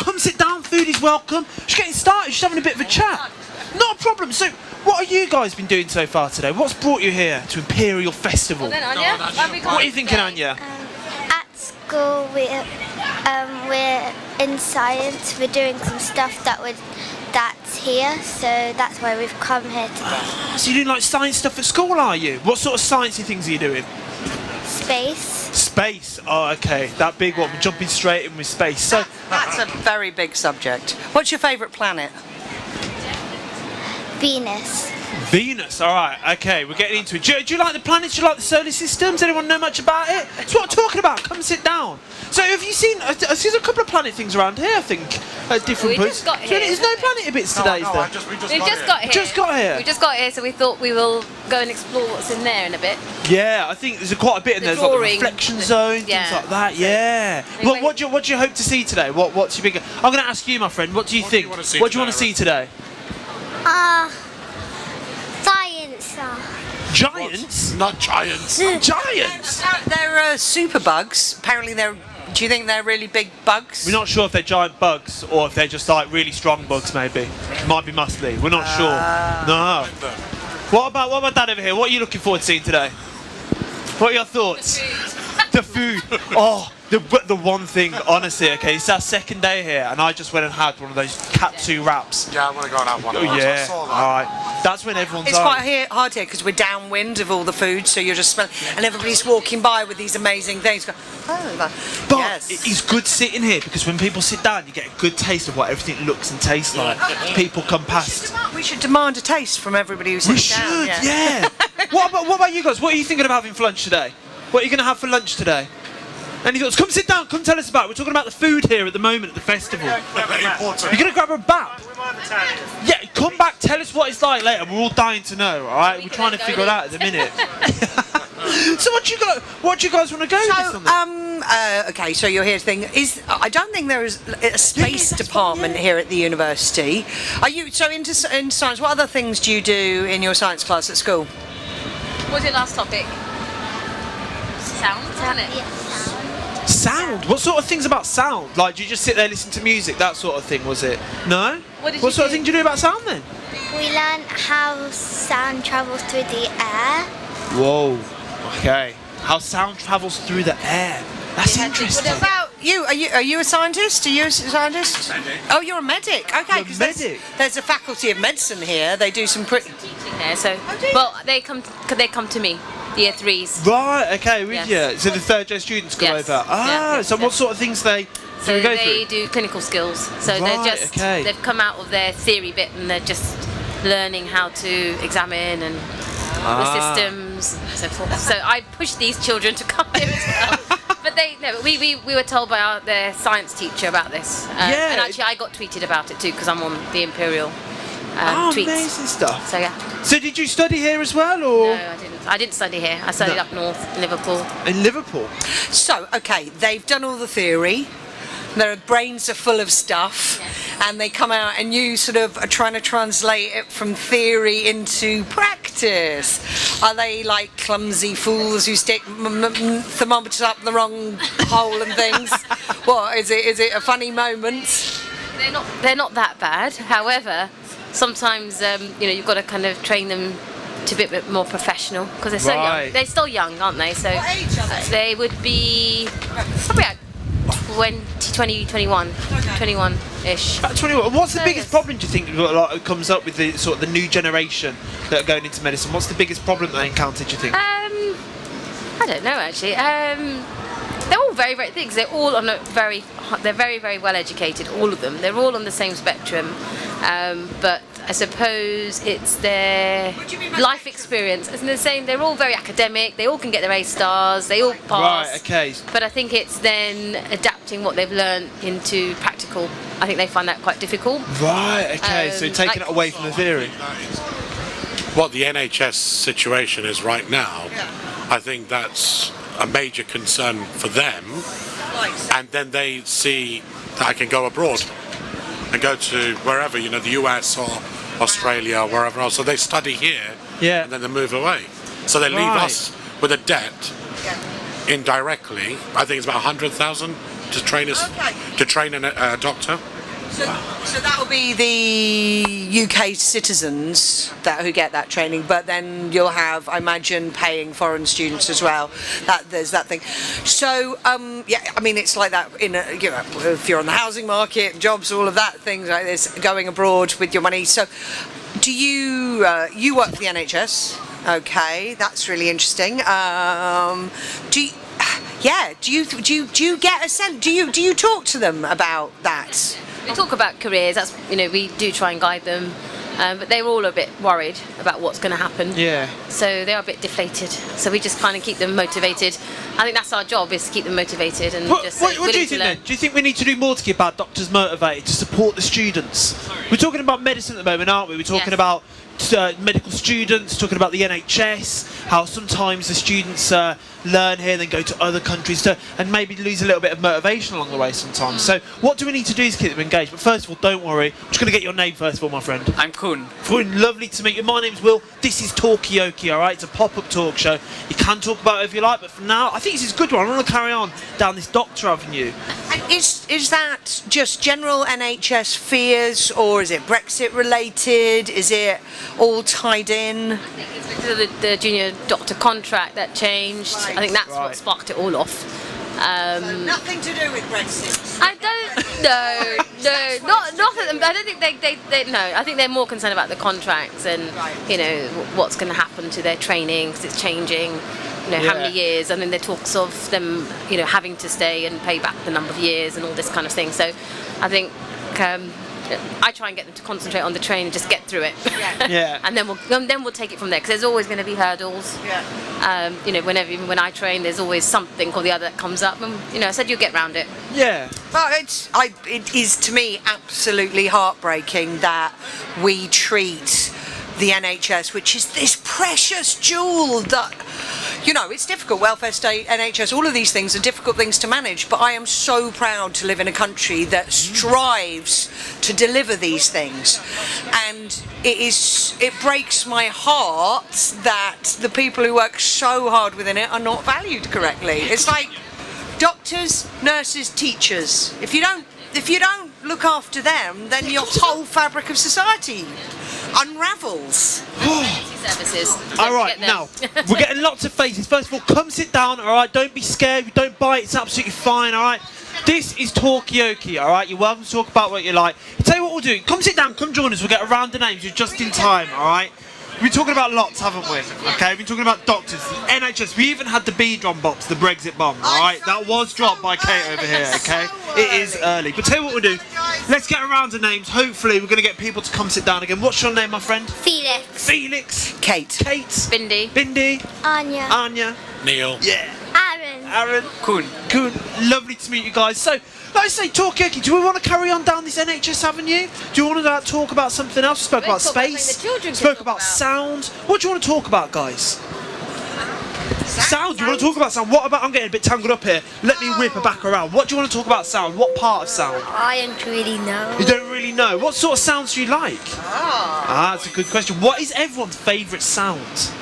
come sit down, food is welcome. Just getting started, just having a bit of a chat. Not a problem. So, what have you guys been doing so far today? What's brought you here to Imperial Festival? Well, then, Anya, what are you thinking, Anya? At school, we're in science. We're doing some stuff that's here, so that's why we've come here today. So you're doing like science stuff at school, are you? What sort of sciencey things are you doing? Space. Space. Oh, okay. That big one. We're jumping straight in with space. So That's a very big subject. What's your favourite planet? Venus. Venus. All right. Okay. We're getting into it. Do you like the planets? Do you like the solar system? Does anyone know much about it? That's what I'm talking about. Come sit down. So have you seen? I've seen a couple of planet things around here. I think at different We points. just got here. There's no planet bits today, is there? We've just got here. Just got here. We just got here, so we thought we will go and explore what's in there in a bit. Yeah, I think there's quite a bit in there. There's like the drawing, reflection zone, yeah. things like that. Yeah. Anyway. What do you hope to see today? What's your big? I'm going to ask you, my friend. What do you think? What do you want to see today? Science. Giants? Not giants. Giants? They're superbugs. Apparently they're... Do you think they're really big bugs? We're not sure if they're giant bugs or if they're just like really strong bugs. Maybe might be muscly. We're not sure. No. What about Dad over here? What are you looking forward to seeing today? What are your thoughts? The food. Oh, the one thing, honestly. Okay, it's our second day here, and I just went and had one of those katsu wraps. Yeah, I want to go and have one. Oh of those. I yeah. saw that. All right. That's when everyone's. It's quite hard here because we're downwind of all the food, so you're just smelling, and everybody's walking by with these amazing things. Go, But yes. it's good sitting here because when people sit down, you get a good taste of what everything looks and tastes like. People come past. We should demand a taste from everybody who's We sitting down. should, yeah. What about you guys? What are you thinking of having for lunch today? What are you going to have for lunch today? Any thoughts? Come sit down. Come tell us about it. We're talking about the food here at the moment at the festival. You're going to grab a bat? Yeah, come back. Tell us what it's like later. We're all dying to know. All right, we're trying to figure it out at the minute. So what do you guys want to go with this on this? Okay, so you're here to think I don't think there is a space department here at the university. Are you into science? What other things do you do in your science class at school? What was your last topic? Sound, wasn't it? Yes. Sound? What sort of things about sound? Like, do you just sit there listen to music, that sort of thing, was it? No? What did What you sort of do? thing do you do about sound then? We learn how sound travels through the air. Whoa. Okay. How sound travels through the air. That's interesting. What about you? Are you a scientist? Are you a scientist? Medic. Oh, you're a medic. Okay, You're a medic. There's a faculty of medicine here. They do some pretty. Yeah, so well, they come to me, the year threes. Right, okay, with Yes. you. So the third year students come Yes. over. Ah, Yeah. so what sort of things do So we go they through? do clinical skills. So Right, they're just okay. they've come out of their theory bit and they're just learning how to examine and the systems and so forth. So I push these children to come here as well. But we were told by their science teacher about this. Yeah. And actually I got tweeted about it too because I'm on the Imperial Oh, tweets. amazing stuff. So yeah. So did you study here as well, or No, I didn't. I didn't study here. I studied No. up north in Liverpool. in Liverpool? So, okay, they've done all the theory. Their brains are full of stuff, and they come out, and you sort of are trying to translate it from theory into practice. Are they like clumsy fools who stick thermometers up the wrong hole and things? What is it? Is it a funny moment? They're not that bad. However, sometimes you've got to kind of train them to be a bit more professional because they're so Right. young. They're still young, aren't they? So What age are they? they would be probably at 20, 21, 21-ish. About 21. What's the So biggest yes. problem, do you think, that comes up with the sort of the new generation that are going into medicine? What's the biggest problem they encounter, do you think? I don't know actually. They're all very, very things. They're all on they're very, very well educated. All of them. They're all on the same spectrum. But I suppose it's their life experience. Isn't the same? They're all very academic. They all can get their A stars. They all pass. Right, okay. But I think it's then adapting what they've learned into practical. I think they find that quite difficult. Right, okay, so taking like- it away from the theory. What the NHS situation is right now, I think that's a major concern for them. And then they see that I can go abroad and go to wherever, the US or Australia or wherever else. So they study here, Yeah. and then they move away. So they leave Right. us with a debt indirectly. I think it's about 100,000 to train a doctor. So that will be the UK citizens who get that training, but then you'll have, I imagine, paying foreign students as well. There's that thing. So it's like that if you're on the housing market, jobs, all of that, things like this, going abroad with your money. So, do you work for the NHS? Okay, that's really interesting. Do you get a sense? Do you talk to them about that? We talk about careers. That's we do try and guide them, but they're all a bit worried about what's going to happen. Yeah. So they are a bit deflated. So we just kind of keep them motivated. I think that's our job, is to keep them motivated and What just. do you willing think to then? learn. Do you think we need to do more to keep our doctors motivated to support the students? We're talking about medicine at the moment, aren't we? We're talking Yes. about medical students, talking about the NHS, how sometimes the students learn here, then go to other countries and maybe lose a little bit of motivation along the way sometimes. So what do we need to do to keep them engaged? But first of all, don't worry, I'm just going to get your name first of all, my friend. I'm Kun. Kun, lovely to meet you. My name's Will. This is Talkaoke, alright? It's a pop-up talk show. You can talk about it if you like, but for now, I think this is a good one. I want to carry on down this Doctor Avenue. And is that just general NHS fears, or is it Brexit related? Is it all tied in? The junior doctor contract that changed. I think that's Right. what sparked it all off. Nothing to do with Brexit. I don't know. Not at them. I don't think they no. I think they're more concerned about the contracts and what's going to happen to their training, because it's changing. How many years? I mean, there talks of them having to stay and pay back the number of years and all this kind of thing. So I think I try and get them to concentrate on the train and just get through it. Yeah. And then we'll take it from there, because there's always going to be hurdles. Yeah. Even when I train, there's always something or the other that comes up, and I said you'll get round it. Yeah. But it is to me absolutely heartbreaking that we treat the NHS, which is this precious jewel that, it's difficult. Welfare state, NHS, all of these things are difficult things to manage, but I am so proud to live in a country that strives to deliver these things. And it breaks my heart that the people who work so hard within it are not valued correctly. It's like doctors, nurses, teachers. If you don't look after them, then your whole fabric of society unravels. Services. All right, now we're getting lots of faces. First of all, come sit down. All right, don't be scared. Don't bite. It's absolutely fine. All right. This is Talkaoke. All right, you're welcome to talk about what you like. Tell you what we'll do. Come sit down. Come join us. We'll get a round of names. You're just in time. All right. We've been talking about lots, haven't we? Okay, we've been talking about doctors, the NHS. We even had the B drum box, the Brexit bomb. All right, that was dropped by Kate over here. Okay, it is early. But tell you what we'll do. Let's get a round of names. Hopefully, we're going to get people to come sit down again. What's your name, my friend? Felix. Kate. Kate. Bindi. Bindi. Anya. Anya. Neil. Aaron. Aaron. Kun. Good. Lovely to meet you guys. So, like I say, Talkaoke, do we want to carry on down this NHS avenue? Do you want to talk about something else? We spoke about talk about space. something the children can Spoke talk about about. sound. What do you want to talk about, guys? Sound. Do you want to talk about sound? What about? I'm getting a bit tangled up here. Let me whip her back around. What do you want to talk about sound? What part of sound? I don't really know. You don't really know. What sort of sounds do you like? That's a good question. What is everyone's favourite sound?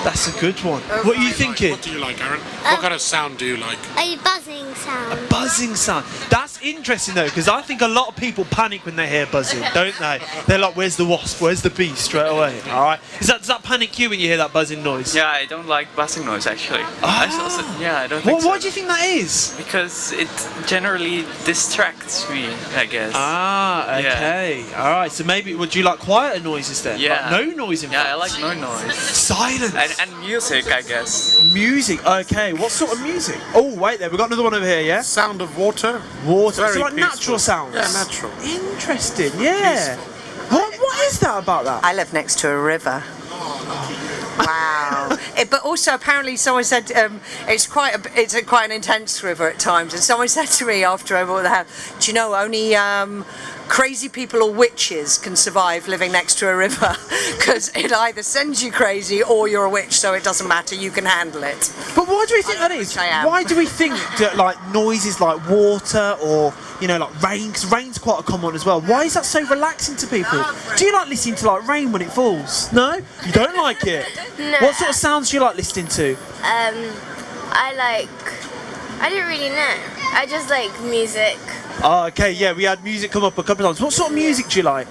That's a good one. What are you thinking? What do you like, Aaron? What kind of sound do you like? A buzzing sound. Buzzing sound. That's interesting though, because I think a lot of people panic when they hear buzzing, don't they? They're like, "Where's the wasp? Where's the bee?" Straight away. All right. Does that panic you when you hear that buzzing noise? Yeah, I don't like buzzing noise actually. Ah. I don't think so. Why do you think that is? Because it generally distracts me, I guess. Ah, okay. All right. So maybe would you like quieter noises then? Yeah. Like no noise in Yeah, fact. I like no noise. Silence. And music, I guess. Music. Okay. What sort of music? Oh, wait there. We've got another one over here. Yeah. Sound of water. Water. Very So like peaceful. natural sounds. Yeah, natural. Interesting. Yeah. What is that about that? I live next to a river. Wow. But also, apparently, someone said it's quite an intense river at times. And someone said to me after I bought the house, "Do you know only crazy people or witches can survive living next to a river? Because it either sends you crazy or you're a witch, so it doesn't matter. You can handle it." But why do we think that is? I am. Why do we think that like noises like water or like rain? Because rain's quite a common one as well. Why is that so relaxing to people? Do you like listening to like rain when it falls? No, you don't like it. No. What sort of sounds do you like listening to? I don't really know. I just like music. Oh, okay, yeah, we had music come up a couple of times. What sort of music do you like?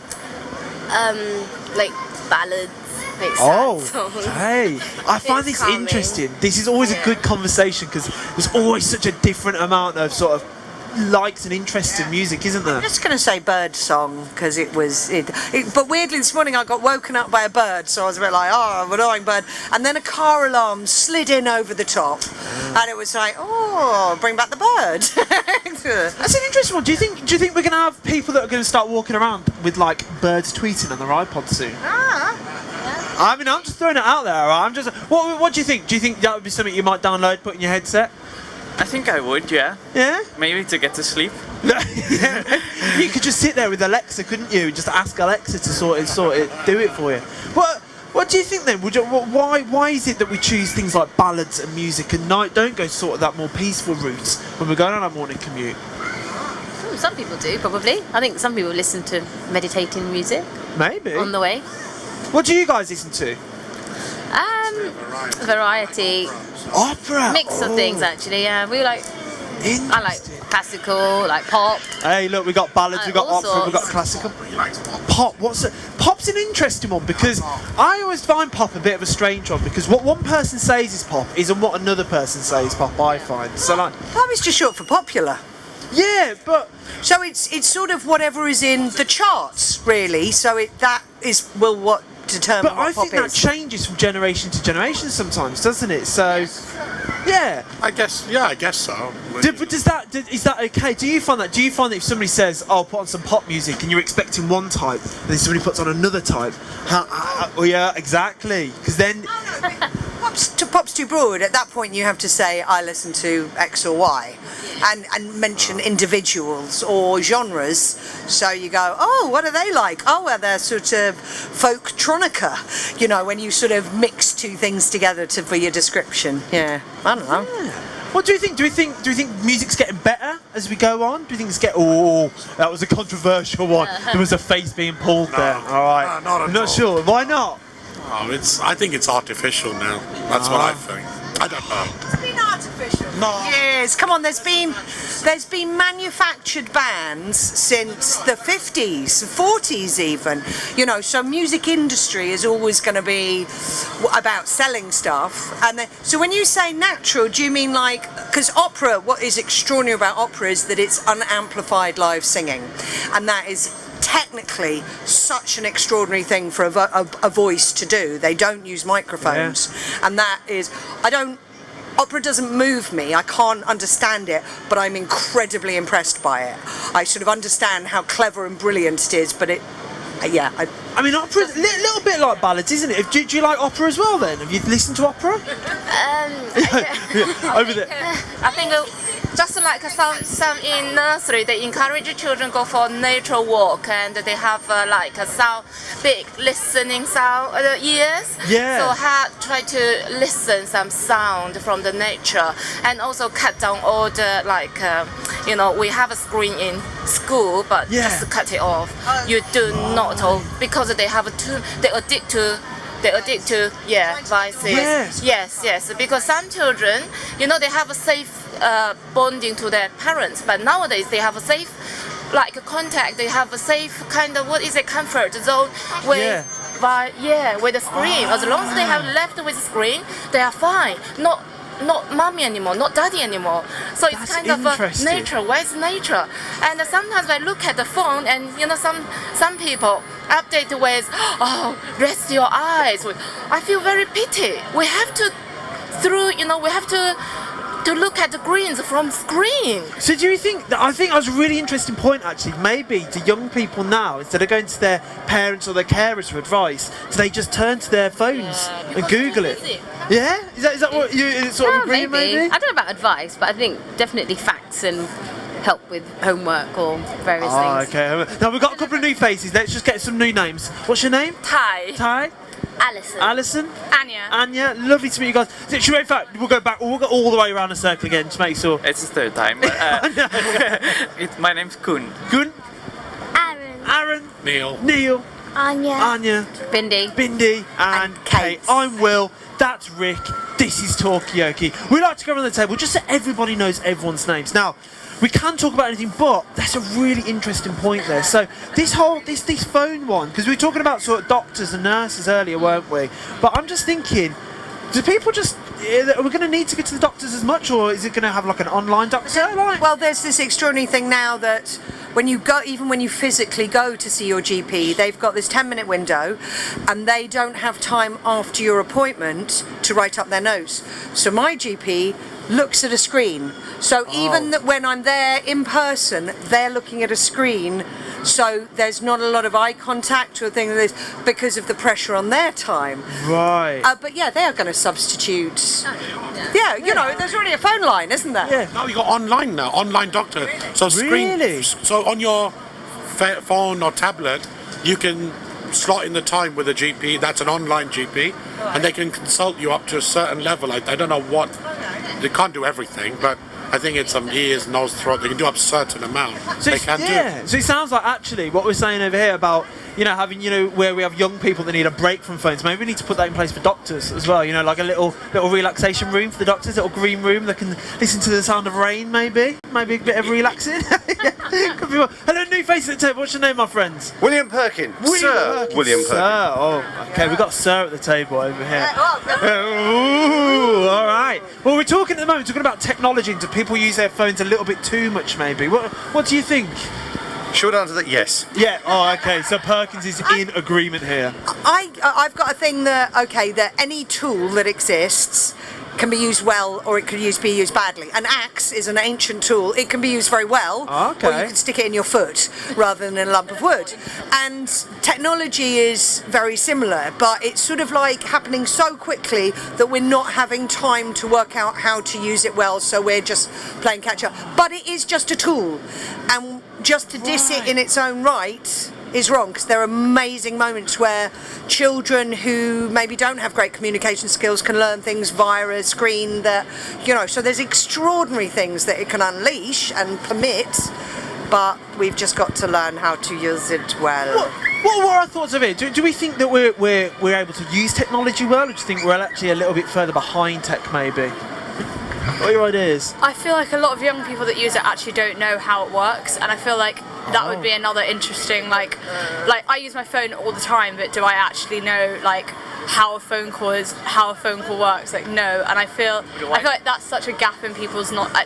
Like ballads, like Oh, sad songs. hey, I find It's this calming. interesting. This is always a good conversation because there's always such a different amount of sort of likes and interests in music, isn't there? I'm just going to say bird song because but weirdly this morning I got woken up by a bird, so I was a bit like, oh, an annoying bird, and then a car alarm slid in over the top, and it was like, oh, bring back the bird. That's an interesting one. Do you think we're going to have people that are going to start walking around with like birds tweeting on their iPod soon? I mean, I'm just throwing it out there. Right? What do you think? Do you think that would be something you might download, put in your headset? I think I would, yeah. Yeah? Maybe to get to sleep. Yeah. You could just sit there with Alexa, couldn't you? Just ask Alexa to sort it, do it for you. What do you think then? Why is it that we choose things like ballads and music and don't go sort of that more peaceful route when we're going on our morning commute? Some people do, probably. I think some people listen to meditating music Maybe. on the way. What do you guys listen to? Variety, Opera. mix of things actually. Yeah, I like Interesting. classical, like pop. Hey, look, we got ballads, we got all opera, we got sorts. classical. Pop. Pop's an interesting one because I always find pop a bit of a strange one because what one person says is pop isn't what another person says is pop. I find so like. Pop is just short for popular. Yeah, but So it's sort of whatever is in the charts, really. So what determine But what I pop think that is. changes from generation to generation sometimes, doesn't it? So, yeah. I guess so. But is that okay? Do you find that if somebody says, "Oh, put on some pop music," and you're expecting one type, and then somebody puts on another type? Yeah, exactly. Because then, Pop's too broad. At that point, you have to say, I listen to X or Y, and mention individuals or genres. So you go, oh, what are they like? Oh, well, they're sort of folktronica. You know, when you sort of mix two things together for your description. Yeah, I don't know. what do you think? Do you think music's getting better as we go on? Do you think it's getting? Oh, that was a controversial one. There was a face being pulled there. All right, No, not at I'm not all. sure. Why not? Oh, I think it's artificial now. That's what I think. I don't know. It's been artificial. No. Yes, come on. There's been manufactured bands since the 50s, 40s even. You know, so music industry is always going to be about selling stuff. So when you say natural, do you mean like because opera? What is extraordinary about opera is that it's unamplified live singing, and that is technically such an extraordinary thing for a voice to do. They don't use microphones, and that is opera doesn't move me. I can't understand it, but I'm incredibly impressed by it. I sort of understand how clever and brilliant it is, but I mean, opera's a little bit like ballads, isn't it? Do you like opera as well then? Have you listened to opera? Over there. I think just like some in nursery, they encourage children go for nature walk, and they have like a big listening sound ears. Yeah. So try to listen some sound from the nature, and also cut down all the we have a screen in school, but just cut it off. You do not because they have they addict to devices. Yes. Because some children, they have a safe bonding to their parents, but nowadays they have a safe contact. They have a safe kind of comfort zone with with the screen. As long as they have left with the screen, they are fine. Not mommy anymore, not daddy anymore. So it's kind of nature. Where's nature? And sometimes I look at the phone, and some people update with, oh, rest your eyes. I feel very pity. We have to to look at the greens from screen. So do you think that? I think that was a really interesting point actually. Maybe to young people now, instead of going to their parents or their carers for advice, do they just turn to their phones and Google it? Yeah? Is that what you sort of agree? Maybe. I don't know about advice, but I think definitely facts and help with homework or various things. Okay. Now we've got a couple of new faces. Let's just get some new names. What's your name? Thai. Alison. Anya. Lovely to meet you guys. In fact, we'll go all the way around the circle again to make sure. It's the third time. But, my name's Koen. Good. Aaron. Aaron. Neil. Neil. Anya. Bindi. Bindi, and Kate. Kate. I'm Will. That's Rick. This is Talkaoke. We like to go around the table just so everybody knows everyone's names. Now, we can talk about anything, but that's a really interesting point there. So this phone one, because we were talking about sort of doctors and nurses earlier, weren't we? But I'm just thinking, do people just? Are we going to need to go to the doctors as much, or is it going to have like an online doctor? Like? Well, there's this extraordinary thing now that when you go, even when you physically go to see your GP, they've got this 10-minute window, and they don't have time after your appointment to write up their notes. So my GP looks at a screen. So even that when I'm there in person, they're looking at a screen. So there's not a lot of eye contact or things like this because of the pressure on their time. Right. But yeah, they are going to substitute. Yeah, you know, there's already a phone line, isn't there? Yeah. No, you got online now, online doctor. So screen. Really? So on your phone or tablet, you can slot in the time with a GP. That's an online GP, and they can consult you up to a certain level. I don't know what. They can't do everything, but I think it's some ears, nose, throat. They can do up a certain amount. So They it's- can do. So it sounds like actually what we're saying over here about having where we have young people that need a break from phones. Maybe we need to put that in place for doctors as well. Like a little relaxation room for the doctors, little green room that can listen to the sound of rain. Maybe a bit of relaxing. Could be. Hello, new face at the table. What's your name, my friends? William Perkin. Sir William Perkin. Sir. Oh, okay. We've got Sir at the table over here. Ooh, all right. Well, we're talking at the moment, talking about technology, and do people use their phones a little bit too much, maybe? What do you think? Short answer that yes. Yeah. Oh, okay. So Perkins is in agreement here. I've got a thing that any tool that exists can be used well, or it could be used badly. An axe is an ancient tool. It can be used very well, Okay. or you can stick it in your foot rather than in a lump of wood. And technology is very similar, but it's sort of like happening so quickly that we're not having time to work out how to use it well, so we're just playing catch up. But it is just a tool, and just to diss it in its own right is wrong, because there are amazing moments where children who maybe don't have great communication skills can learn things via a screen that, so there's extraordinary things that it can unleash and permit, but we've just got to learn how to use it well. What are our thoughts of it? Do we think that we're able to use technology well, or do you think we're actually a little bit further behind tech, maybe? What are your ideas? I feel like a lot of young people that use it actually don't know how it works, and I feel like that would be another interesting, like I use my phone all the time, but do I actually know how a phone call works? No, and I feel like that's such a gap in people's I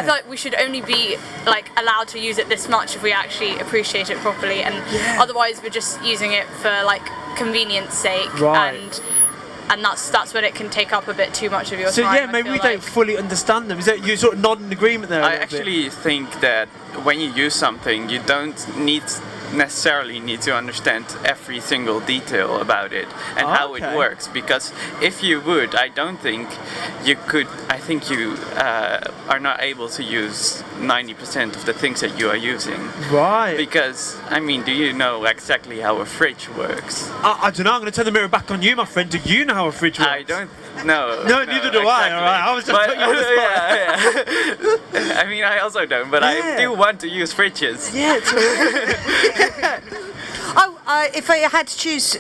feel like we should only be allowed to use it this much if we actually appreciate it properly, and otherwise we're just using it for convenience sake, Right. and that's when it can take up a bit too much of your So time. yeah, maybe we don't fully understand them. Is that you sort of nod in agreement there? I actually think that when you use something, you don't necessarily need to understand every single detail about it and how it Okay. works, because if you would, I don't think you could. I think you are not able to use 90% of the things that you are using. Right. Because do you know exactly how a fridge works? I don't know. I'm going to turn the mirror back on you, my friend. Do you know how a fridge works? I don't know. No, neither do I. All right. I was just putting you on the spot. Yeah. I also don't, but I do want to use fridges. Yeah. If I had to choose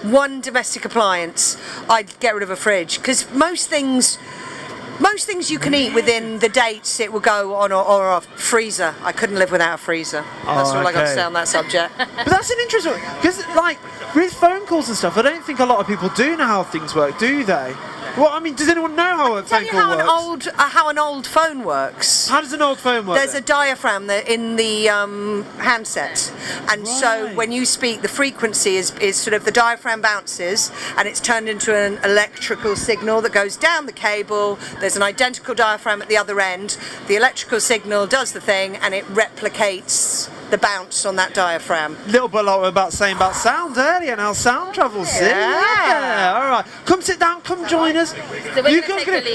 one domestic appliance, I'd get rid of a fridge, because most things you can eat within the dates it will go on or off. Freezer, I couldn't live without a freezer. That's all I got to okay. say on that subject. But that's an interesting one, because with phone calls and stuff, I don't think a lot of people do know how things work, do they? Well, does anyone know how a phone call works? How an old phone works. How does an old phone work? There's a diaphragm in the handset, and so when you speak, the frequency is sort of the diaphragm bounces, and it's turned into an electrical signal that goes down the cable. There's an identical diaphragm at the other end. The electrical signal does the thing, and it replicates the bounce on that diaphragm. Little bit like we were about saying about sound earlier and how sound travels. Yeah. All right. Come sit down. Come join us.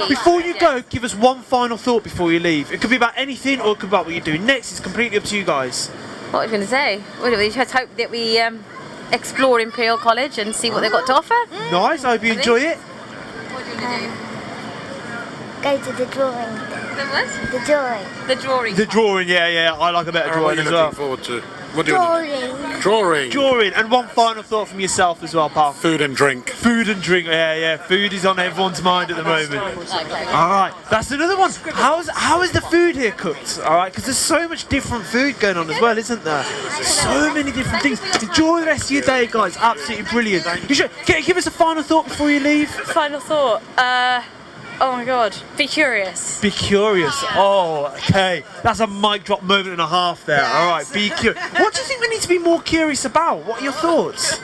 Before you go, give us one final thought before you leave. It could be about anything, or it could be about what you're doing next. It's completely up to you guys. What are we going to say? Well, we just hope that we explore Imperial College and see what they've got to offer. Nice. I hope you enjoy it. What do you want to do? Go to the drawing. The what? The drawing. The drawing. The drawing. Yeah. I like a better What are drawing you as well. looking forward to? What do you Drawing. Drawing. And one final thought from yourself as well, pal. Food and drink. Food and drink. Yeah. Food is on everyone's mind at the moment. All right. That's another one. How is the food here cooked? All right. Because there's so much different food going on as well, isn't there? So many different things. Enjoy the rest of your day, guys. Absolutely brilliant. You should give us a final thought before you leave. Final thought. Oh my god. Be curious. Be curious. Oh, okay. That's a mic drop moment and a half there. All right. Be curious. What do you think we need to be more curious about? What are your thoughts?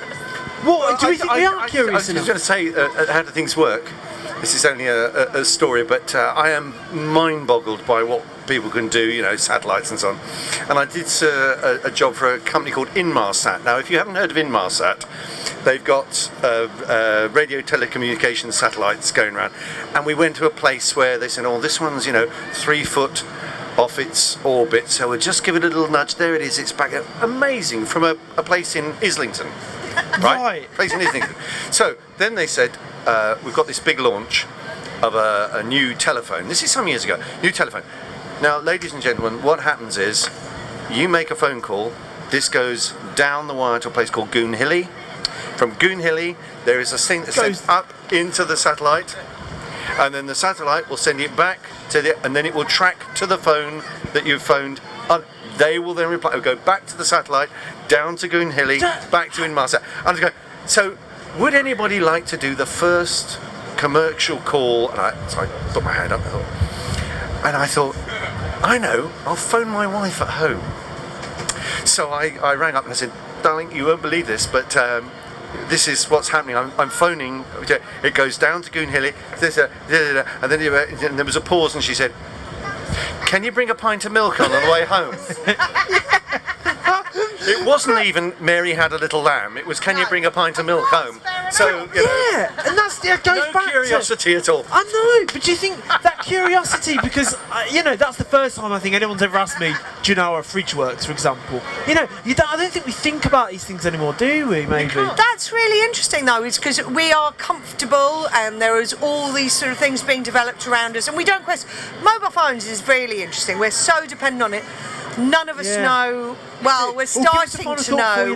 What do we think we are curious I was enough? just going to say, how do things work? This is only a story, but I am mind-boggled by what people can do, you know, satellites and so on. And I did a job for a company called Inmarsat. Now, if you haven't heard of Inmarsat, they've got radio telecommunications satellites going around. And we went to a place where they said, oh, this one's, 3 foot off its orbit, so we'll just give it a little nudge. There it is, it's back. Amazing, from a place in Islington. Right? Place in Islington. So then they said, we've got this big launch of a new telephone. This is some years ago, new telephone. Now, ladies and gentlemen, what happens is you make a phone call. This goes down the wire to a place called Goonhilly. From Goonhilly, there is a thing that sends up into the satellite, and then the satellite will send it back to and then it will track to the phone that you've phoned. They will then reply. It'll go back to the satellite, down to Goonhilly, back to Inmarsat. And go. So, would anybody like to do the first commercial call? And so I put my hand up. And I thought, I know, I'll phone my wife at home. So I rang up and I said, darling, you won't believe this, but this is what's happening. I'm phoning. It goes down to Goonhilly, and then there was a pause, and she said, can you bring a pint of milk on the way home? It wasn't even Mary had a little lamb. It was, can you bring a pint of milk home? So, and that goes back curiosity at all. I know, but do you think that curiosity, because that's the first time I think anyone's ever asked me, do you know how a fridge works, for example? I don't think we think about these things anymore, do we? Maybe. That's really interesting, though, is because we are comfortable, and there is all these sort of things being developed around us, and we don't question. Mobile phones is really interesting. We're so dependent on it. None of us know. Well, we're starting to know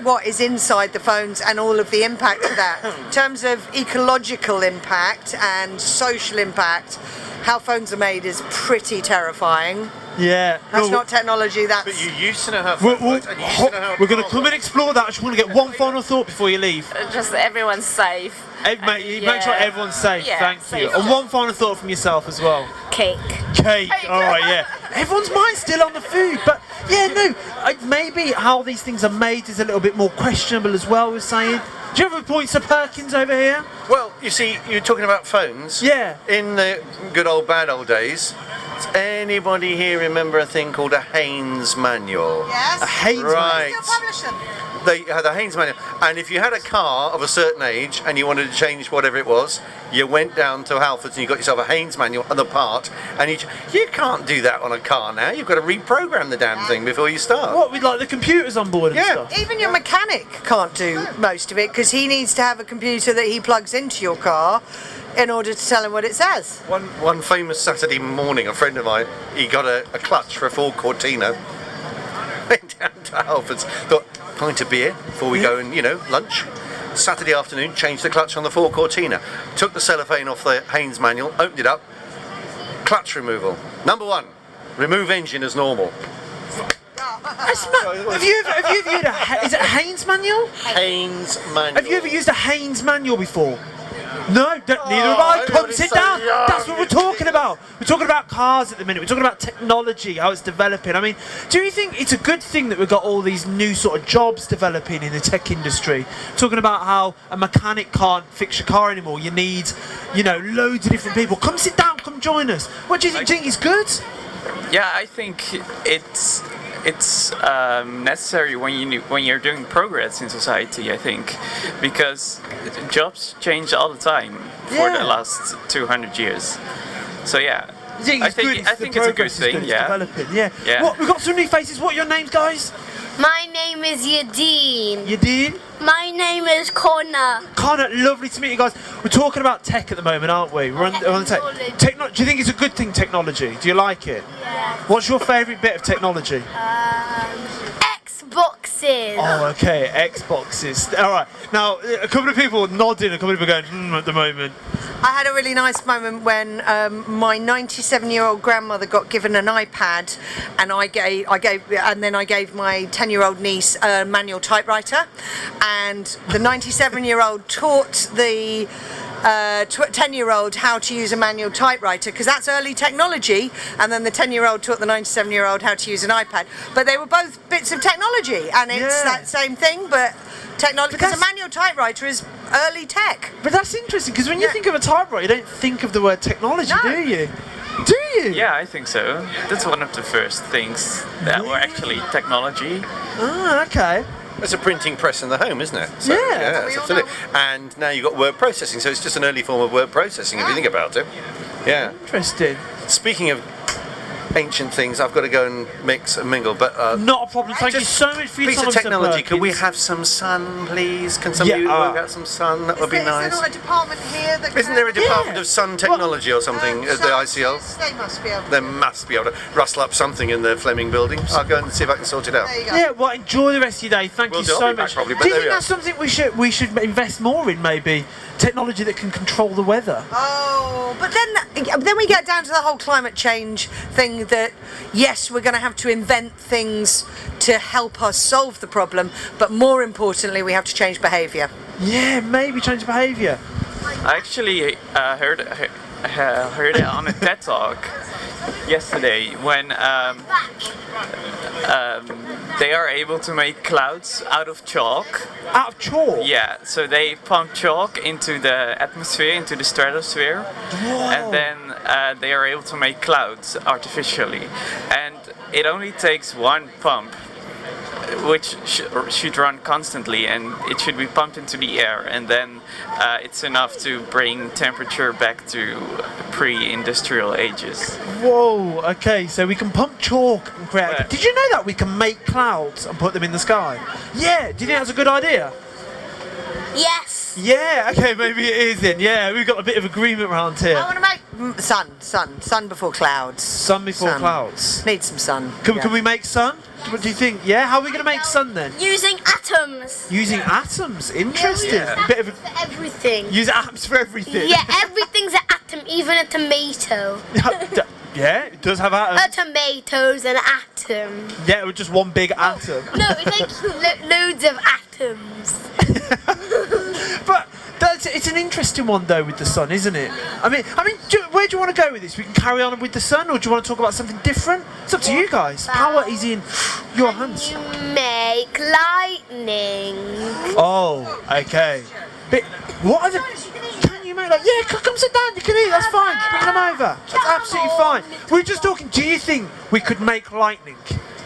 what is inside the phones and all of the impact of that. In terms of ecological impact and social impact, how phones are made is pretty terrifying. Yeah. That's not technology, that's... But you used to know how phones worked, and you used to know how... We're going to come and explore that. I just want to get one final thought before you leave. Just everyone's safe. Make sure everyone's safe. Yeah, Thank you. safe. And one final thought from yourself as well. Cake. Cake. All right, yeah. Everyone's mind's still on the food, but maybe how these things are made is a little bit more questionable as well. We're saying. Do you have a point, Sir Perkins, over here? Well, you see, you're talking about phones. Yeah. In the good old bad old days, does anybody here remember a thing called a Haynes manual? Yes. A Haynes Right. Still publish them. They had a Haynes manual, and if you had a car of a certain age and you wanted to change whatever it was, you went down to Halfords and you got yourself a Haynes manual and the part, and you can't do that on a car now. You've got to reprogram the damn thing before you start. What, with like the computers on board and stuff? Even your mechanic can't do most of it because he needs to have a computer that he plugs into your car in order to tell him what it says. One famous Saturday morning, a friend of mine, he got a clutch for a Ford Cortina. Went down to Halfords, thought, pint of beer before we go and, lunch. Saturday afternoon, changed the clutch on the Ford Cortina. Took the cellophane off the Haynes manual, opened it up. Clutch removal. Number 1, remove engine as normal. Have you ever used is it a Haynes manual? Haynes manual. Have you ever used a Haynes manual before? No, neither have I. Come sit down. That's what we're talking about. We're talking about cars at the minute. We're talking about technology, how it's developing. I mean, do you think it's a good thing that we've got all these new sort of jobs developing in the tech industry? Talking about how a mechanic can't fix your car anymore. You need, loads of different people. Come sit down. Come join us. What do you think? Do you think it's good? Yeah, I think it's necessary when you're doing progress in society. I think because jobs change all the time for the last 200 years. So yeah, I think it's a good thing. Yeah. Developing. Yeah. What, we've got some new faces. What are your names, guys? My name is Yadeen. Yadeen? My name is Connor. Connor, lovely to meet you guys. We're talking about tech at the moment, aren't we? We're on the tech. Do you think it's a good thing, technology? Do you like it? Yeah. What's your favourite bit of technology? Xbox. Xboxes. Oh, okay, Xboxes. All right. Now, a couple of people nodding, a couple of people going, at the moment. I had a really nice moment when my 97-year-old grandmother got given an iPad, and I gave my 10-year-old niece a manual typewriter, and the 97-year-old taught the 10-year-old how to use a manual typewriter, because that's early technology, and then the 10-year-old taught the 97-year-old how to use an iPad. But they were both bits of technology, and it's that same thing, but technology, because a manual typewriter is early tech. But that's interesting, because when you think of a typewriter, you don't think of the word technology, do you? Do you? Yeah, I think so. That's one of the first things that were actually technology. Ah, okay. It's a printing press in the home, isn't it? So, Yeah. absolutely. And now you've got word processing, so it's just an early form of word processing if you think about it. Yeah. Interesting. Speaking of ancient things, I've got to go and mix and mingle, but Not a problem. Thank you so much for your piece time, of Sir technology. Could we Perkins. have some sun, please? Can somebody work out some sun? That would be nice. Is there not a department here that Isn't there a department Yeah. of sun technology or something at the ICL? They must be able to. They must be able to rustle up something in the Fleming building. I'll go and see if I can sort it out. There you go. Yeah, well, enjoy the rest of your day. Thank Will you do. I'll so be back much. probably, but Do you there think we that's something we should invest more in? Maybe technology that can control the weather. Oh, but then we get down to the whole climate change thing. That yes, we're going to have to invent things to help us solve the problem, but more importantly, we have to change behaviour. Yeah, maybe change behaviour. I actually heard it on a TED Talk yesterday when they are able to make clouds out of chalk. Out of chalk. Yeah, so they pump chalk into the atmosphere, into the stratosphere, and then they are able to make clouds artificially. And it only takes one pump, which should run constantly, and it should be pumped into the air, and then it's enough to bring temperature back to pre-industrial ages. Whoa. Okay, so we can pump chalk and create. Yeah. Did you know that we can make clouds and put them in the sky? Yeah. Do you think that's a good idea? Yes. Yeah. Okay, maybe it is then. Yeah, we've got a bit of agreement around I here. want to make sun before clouds. Sun before Sun. clouds. Need some sun. Can we make sun? What do you think? Yeah. How are we going to make sun then? Using atoms. Using atoms. Interesting. Yeah. Bit of a, For everything. use atoms for everything. Yeah, everything's an atom, even a tomato. Yeah, it does have atoms. A tomato's an atom. Yeah, it was just one big atom. No, it's like loads of atoms. But it's an interesting one though with the sun, isn't it? I mean, where do you want to go with this? We can carry on with the sun, or do you want to talk about something different? It's up to you guys. Power is in your hands. You make lightning. Oh, okay. But what are the? Can you make like? Yeah, come sit down. You can eat. That's fine. Bring them over. That's absolutely fine. We're just talking. Do you think we could make lightning?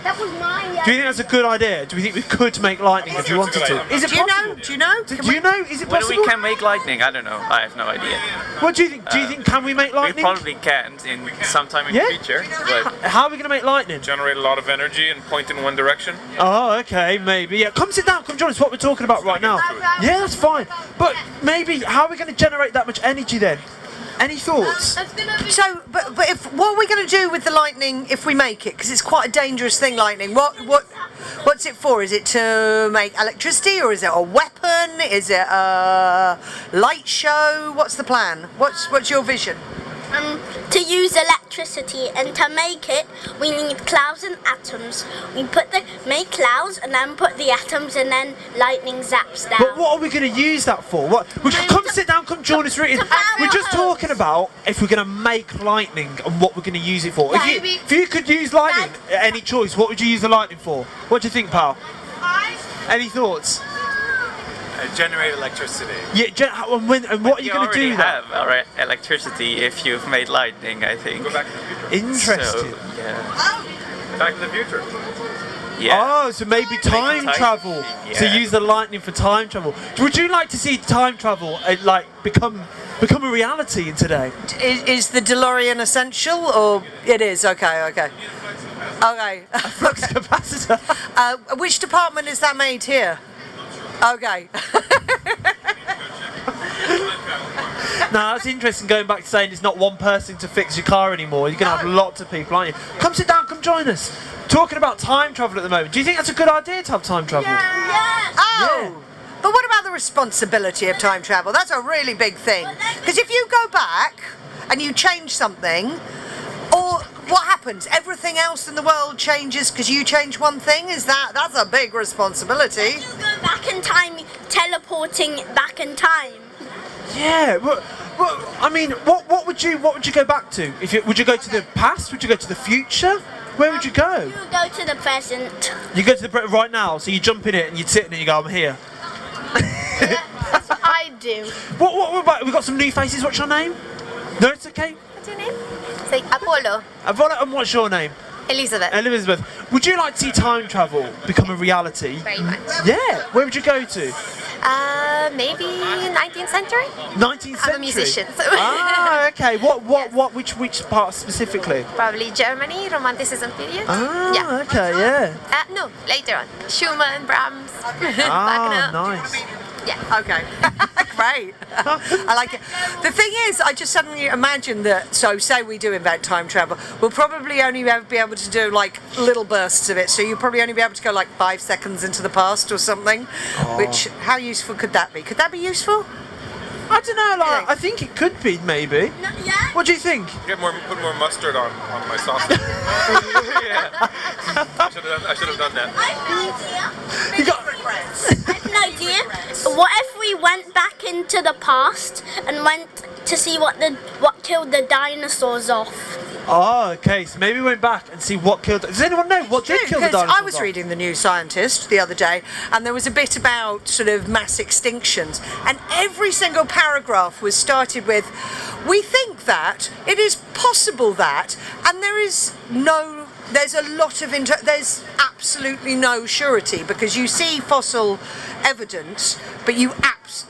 That was my Do you think that's a good idea? Do we think we could make lightning if you wanted to? Is it Do you possible? know? Do you know? Do you know? Is it Whether possible? we can make lightning, I don't know. I have no idea. What do you think? Do you think can we make We lightning? probably can't in sometime in Yeah. the future, but How are we going to make lightning? Generate a lot of energy and point in one direction. Oh, okay, maybe. Yeah, come sit down. Come join us. What we're talking about right now. Yeah, that's fine. But maybe how are we going to generate that much energy then? Any thoughts? So, but if what are we going to do with the lightning if we make it? Because it's quite a dangerous thing, lightning. What's it for? Is it to make electricity, or is it a weapon? Is it a light show? What's the plan? What's your vision? To use electricity, and to make it, we need clouds and atoms. We make clouds and then put the atoms, and then lightning zaps down. But what are we going to use that for? Come sit down, come join us. We're just talking about if we're going to make lightning and what we're going to use it for. If you could use lightning at any choice, what would you use the lightning for? What do you think, pal? Any thoughts? Generate electricity. Yeah, and what are you going to do already then? have our electricity if you've made lightning, I think. Go back. Interesting. So, yeah. Back to the future. Yeah. Oh, so maybe time time travel. machine, So yeah. use the lightning for time travel. Would you like to see time travel become a reality in today? Is the DeLorean essential, or it is? Okay. Flux capacitor. Which department is that made here? Okay. No, that's interesting. Going back to saying it's not one person to fix your car anymore. You're gonna have lots of people, aren't you? Come sit down. Come join us. Talking about time travel at the moment. Do you think that's a good idea to have time travel? Oh! But what about the responsibility of time travel? That's a really big thing. Because if you go back and you change something, or what happens? Everything else in the world changes because you change one thing? That's a big responsibility. You go back in time, teleporting back in time. Yeah. Well, I mean, what would you go back to? Would you go to the past? Would you go to the future? Where would you go? You go to the present. You go to the right now. So you jump in it and you'd sit in it and you go, I'm here. That's what I do. What about? We've got some new faces. What's your name? No, it's okay. What's your name? Say Apollo. Apollo, and what's your name? Elizabeth. Elizabeth. Would you like to see time travel become a reality? Very much. Yeah. Where would you go to? Maybe 19th century. 19th century. I'm a musician. So Ah, okay. Which part specifically? Probably Germany, Romanticism period. Ah, okay, yeah. No, later on. Schumann, Brahms, Ah, Wagner. nice. Yeah. Okay. Great. I like it. The thing is, I just suddenly imagine that, so say we do invent time travel, we'll probably only be able to do like little bursts of it. So you'll probably only be able to go like 5 seconds into the past or something. Which, how useful could that be? Could that be useful? I don't know, like, I think it could be, maybe. Yeah. What do you think? Put more mustard on my sausage. Yeah. I should have done that. I have an idea. You got... I have an idea. What if we went back into the past and went to see what killed the dinosaurs off? Oh, okay, so maybe we went back and see what killed... Does anyone know what did kill the Because dinosaurs I was off? reading The New Scientist the other day, and there was a bit about sort of mass extinctions, and every single paragraph was started with, we think that, it is possible that, and there's a lot of there's absolutely no surety, because you see fossil evidence, but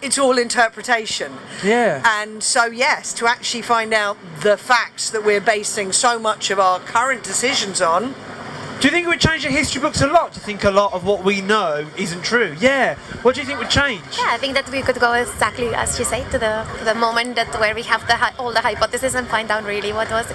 it's all interpretation. Yeah. And so yes, to actually find out the facts that we're basing so much of our current decisions on. Do you think it would change the history books a lot? Do you think a lot of what we know isn't true? Yeah. What do you think would change? Yeah, I think that we could go exactly as you say to the moment where we have all the hypotheses and find out really what was.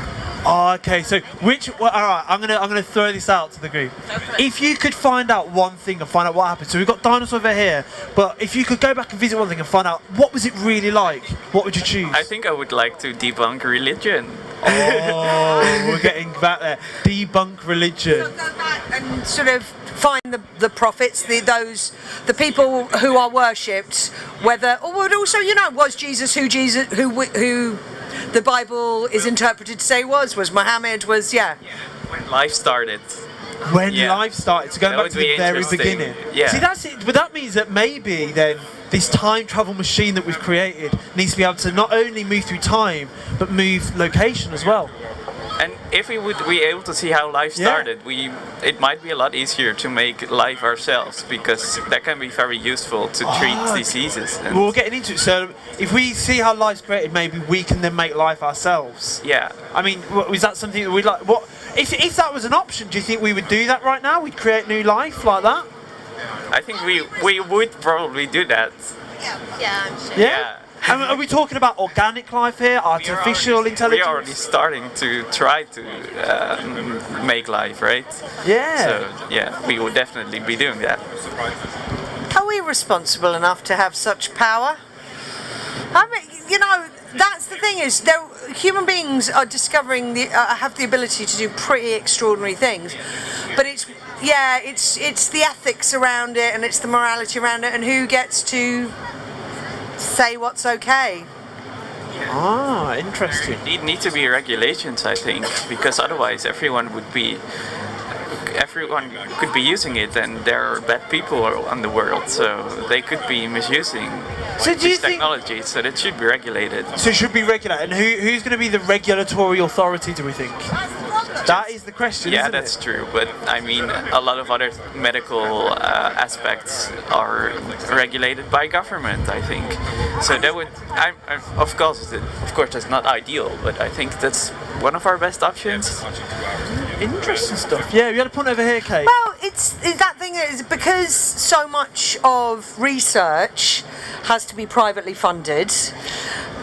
Oh, okay. So all right, I'm gonna throw this out to the group. If you could find out one thing and find out what happened, so we've got dinosaurs over here, but if you could go back and visit one thing and find out what was it really like, what would you choose? I think I would like to debunk religion. Oh, we're getting back there. Debunk religion. So go back and sort of find the prophets, the people who are worshipped, whether, or also, was Jesus who the Bible is interpreted to say was Muhammad, When life started. When life started, so going That back to would the be very interesting. beginning. Yeah. See, that's it. But that means that maybe then this time travel machine that we've created needs to be able to not only move through time, but move location as well. And if we would be able to see how life started, it might be a lot easier to make life ourselves, because that can be very useful to treat diseases. And Well, we're getting into it. So if we see how life's created, maybe we can then make life ourselves. yeah, I mean, is that something that we'd like? What if that was an option? Do you think we would do that right now? We'd create new life like that? I think we would probably do that. Yeah, I'm sure. Yeah. And are we talking about organic life here, artificial intelligence? We're already starting to try to make life, right? Yeah. So yeah, we would definitely be doing that. Are we responsible enough to have such power? I mean, that's the thing is, human beings are discovering have the ability to do pretty extraordinary things, but it's the ethics around it, and it's the morality around it, and who gets to say what's okay. Ah, interesting. There need to be regulations, I think, because otherwise everyone could be using it, and there are bad people on the world, so they could be misusing this technology, so that should be regulated. So it should be regulated. And who's going to be the regulatory authority, do we think? That is the question, Yeah, isn't that's it? true, but I mean, a lot of other medical aspects are regulated by government, I think. So that would, of course, that's not ideal, but I think that's one of our best options. Interesting stuff. Yeah, we had a point over here, Kate. Well, it's that thing is because so much of research has to be privately funded.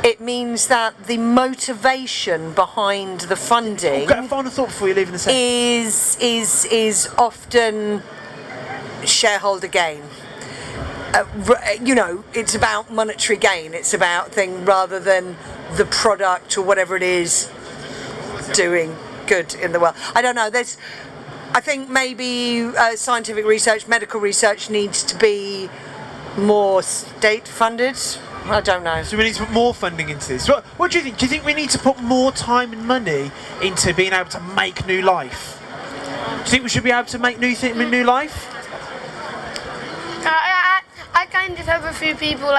it means that the motivation behind the funding Got a final thought before you leave in a second. is often shareholder gain. It's about monetary gain. It's about thing rather than the product or whatever it is doing good in the world. I don't know. I think maybe scientific research, medical research needs to be more state funded. I don't know. So we need to put more funding into this. What do you think? Do you think we need to put more time and money into being able to make new life? Do you think we should be able to make new life? I kind of have a few people